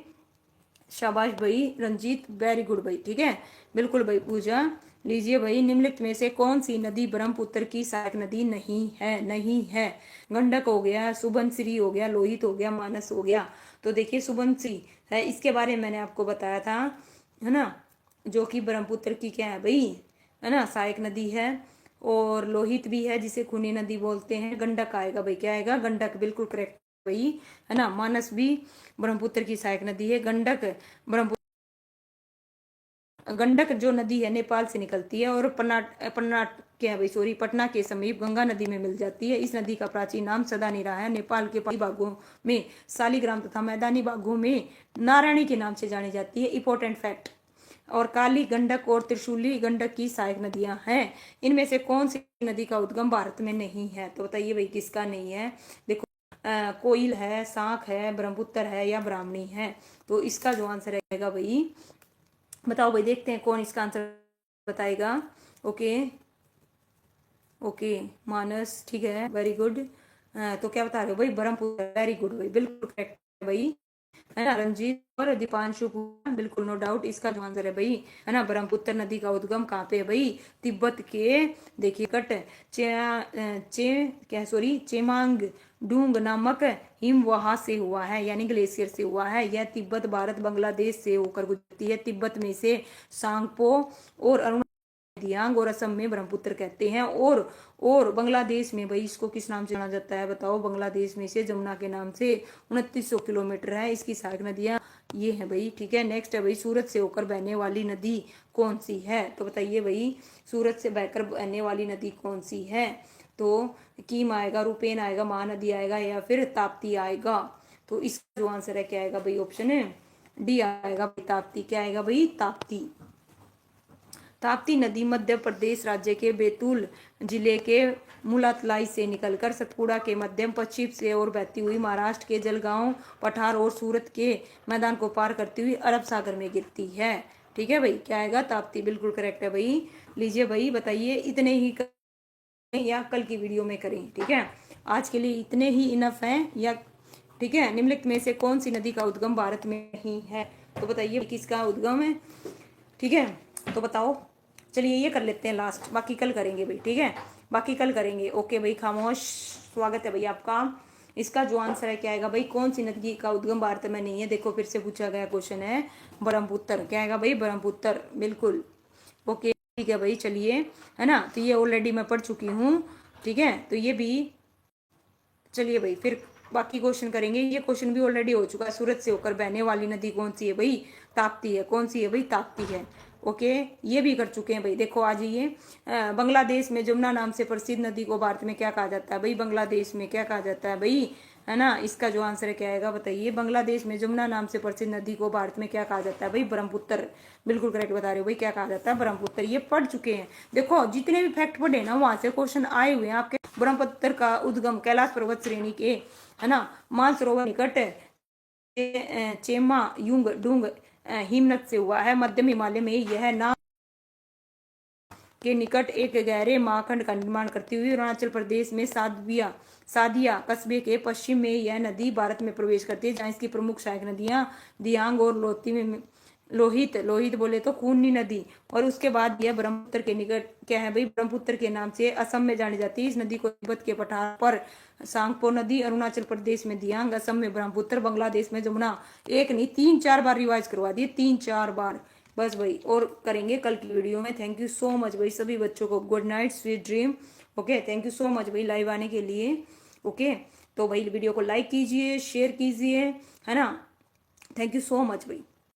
शाबाश भाई रंजीत, वेरी गुड भाई, ठीक है। बिल्कुल भाई पूजा। लीजिए भाई, निम्नलिखित में से कौन सी नदी ब्रह्मपुत्र की सहायक नदी नहीं है, नहीं है। गंडक हो गया, सुबनसिरी हो गया, लोहित हो गया, मानस हो गया। तो देखिए सुबनसिरी है, इसके बारे में मैंने आपको बताया था, है ना, जो कि ब्रह्मपुत्र की क्या है भाई, है ना, सहायक नदी है। और लोहित भी है जिसे खूनी नदी बोलते हैं। गंडक आएगा भाई। क्या आएगा, गंडक, बिल्कुल करेक्ट भाई, है ना। मानस भी ब्रह्मपुत्र की सहायक नदी है। गंडक ब्रह्मपुत्र, गंडक जो नदी है नेपाल से निकलती है और क्या भाई सॉरी पटना के समीप गंगा नदी में मिल जाती है। इस नदी का प्राचीन नाम सदानी रहा है। नेपाल के पहाड़ी भागों में शालिग्राम तथा मैदानी भागों में नारायणी के नाम से जानी जाती है। Important fact. और काली गंडक और त्रिशूली गंडक की सहायक नदियां हैं। इनमें से कौन सी नदी का उद्गम भारत में नहीं है, तो बताइए भाई किसका नहीं है। देखो कोयल है, सांख है, ब्रह्मपुत्र है या ब्राह्मणी है। तो इसका जो आंसर रहेगा भाई, बताओ भाई, देखते हैं कौन इसका आंसर बताएगा। ओके ओके, मानस, ठीक है, वेरी गुड। तो क्या बता रहे हो भाई, ब्रह्मपुत्र, वेरी गुड भाई, बिल्कुल करेक्ट है भाई, है ना। रंजीत और दीपांशु, बिल्कुल नो डाउट, इसका जो आंसर है भाई, है ना, ब्रह्मपुत्र नदी का उद्गम कहाँ पे है भाई, तिब्बत के, देखिए कट क्या सॉरी चेमांग डूंग नामक हिमवाह से हुआ है, यानी ग्लेशियर से हुआ है। यह तिब्बत, भारत, बांग्लादेश से होकर गुजरती है। तिब्बत में से सांगपो और अरुणाचल, दियांग और असम में ब्रह्मपुत्र कहते हैं। और बांग्लादेश में भाई इसको किस नाम से जाना जाता है, बताओ। बांग्लादेश में से जमुना के नाम से 2900 किलोमीटर है इसकी सहायक नदियां ये है भाई, ठीक है। नेक्स्ट है भाई, सूरत से होकर बहने वाली नदी कौन सी है, तो बताइए भाई, सूरत से बहकर बहने वाली नदी कौन सी है। तो कीम आएगा, रुपेन आएगा, महानदी आएगा या फिर ताप्ती आएगा। तो इसका जो आंसर है क्या आएगा भाई, ऑप्शन है डी आएगा भाई, ताप्ती। क्या आएगा भाई, ताप्ती। ताप्ती नदी मध्य प्रदेश राज्य के बैतूल जिले के मुलातलाई से निकलकर सतपुड़ा के मध्यम पश्चिम से और बहती हुई महाराष्ट्र के जलगांव, पठार और सूरत के मैदान को पार करती हुई अरब सागर में गिरती है। ठीक है भाई, क्या आएगा, ताप्ती, बिल्कुल करेक्ट है भाई। लीजिए भाई बताइए, इतने ही करें या कल की वीडियो में करें, ठीक है। आज के लिए इतने ही इनफ है या, ठीक है। निम्नलिखित में से कौन सी नदी का उद्गम भारत में नहीं है, तो बताइए किसका उद्गम है, ठीक है। तो बताओ, चलिए ये कर लेते हैं लास्ट, बाकी कल करेंगे भाई, ठीक है, बाकी कल करेंगे। ओके भाई, खामोश, स्वागत है भाई आपका। इसका जो आंसर है क्या आएगा भाई, कौन सी नदी का उद्गम भारत में नहीं है। देखो फिर से पूछा गया क्वेश्चन है, ब्रह्मपुत्र। क्या आएगा भाई, ब्रह्मपुत्र, बिल्कुल ओके, ठीक है भाई। चलिए, है ना, तो ये ऑलरेडी मैं पढ़ चुकी हूँ, ठीक है। तो ये भी, चलिए भाई फिर बाकी क्वेश्चन करेंगे। ये क्वेश्चन भी ऑलरेडी हो चुका है। सूरत से होकर बहने वाली नदी कौन सी है भाई, ताप्ती है। कौन सी है भाई, ताप्ती है। ओके, ये भी कर चुके हैं भाई। देखो आ जाइए, बांग्लादेश में जमुना नाम से प्रसिद्ध नदी को भारत में क्या कहा जाता है भाई, बांग्लादेश में क्या कहा जाता है भाई, है ना। इसका जो आंसर है क्या आएगा बताइए। बांग्लादेश में जमुना नाम से प्रसिद्ध नदी को भारत में क्या कहा जाता है भाई, ब्रह्मपुत्र। बिल्कुल करेक्ट बता रहे हो भाई, क्या कहा जाता है, ब्रह्मपुत्र। ये पढ़ चुके हैं, देखो जितने भी फैक्ट पढ़े ना वहां से क्वेश्चन आए हुए हैं आपके। ब्रह्मपुत्र का उद्गम कैलाश पर्वत श्रेणी के, है ना, मानसरोवर निकट चेमा युंग डूंग हिमनद से हुआ है। मध्यम हिमालय में यह नाम के निकट एक गहरे महाखंड का निर्माण करती हुई अरुणाचल प्रदेश में सादिया कस्बे के पश्चिम में यह नदी भारत में प्रवेश करती है, जहाँ इसकी प्रमुख सहायक नदियां दियांग और लोती में लोहित बोले तो खूनी नदी। और उसके बाद यह ब्रह्मपुत्र के निकट क्या है भाई, ब्रह्मपुत्र के नाम से असम में जानी जाती है। इस नदी को तिब्बत के पठार पर सांगपो नदी, अरुणाचल प्रदेश में दियांग, असम में ब्रह्मपुत्र, बांग्लादेश में जमुना। एक नहीं 3-4 बार रिवाइज करवा दिए, 3-4 बार बस भाई। और करेंगे कल की वीडियो में। थैंक यू सो मच भाई सभी बच्चों को, good night, sweet dream. Okay, thank you so much भाई लाइव आने के लिए। ओके, तो भाई वीडियो को लाइक कीजिए, शेयर कीजिए, है ना। थैंक यू सो मच भाई।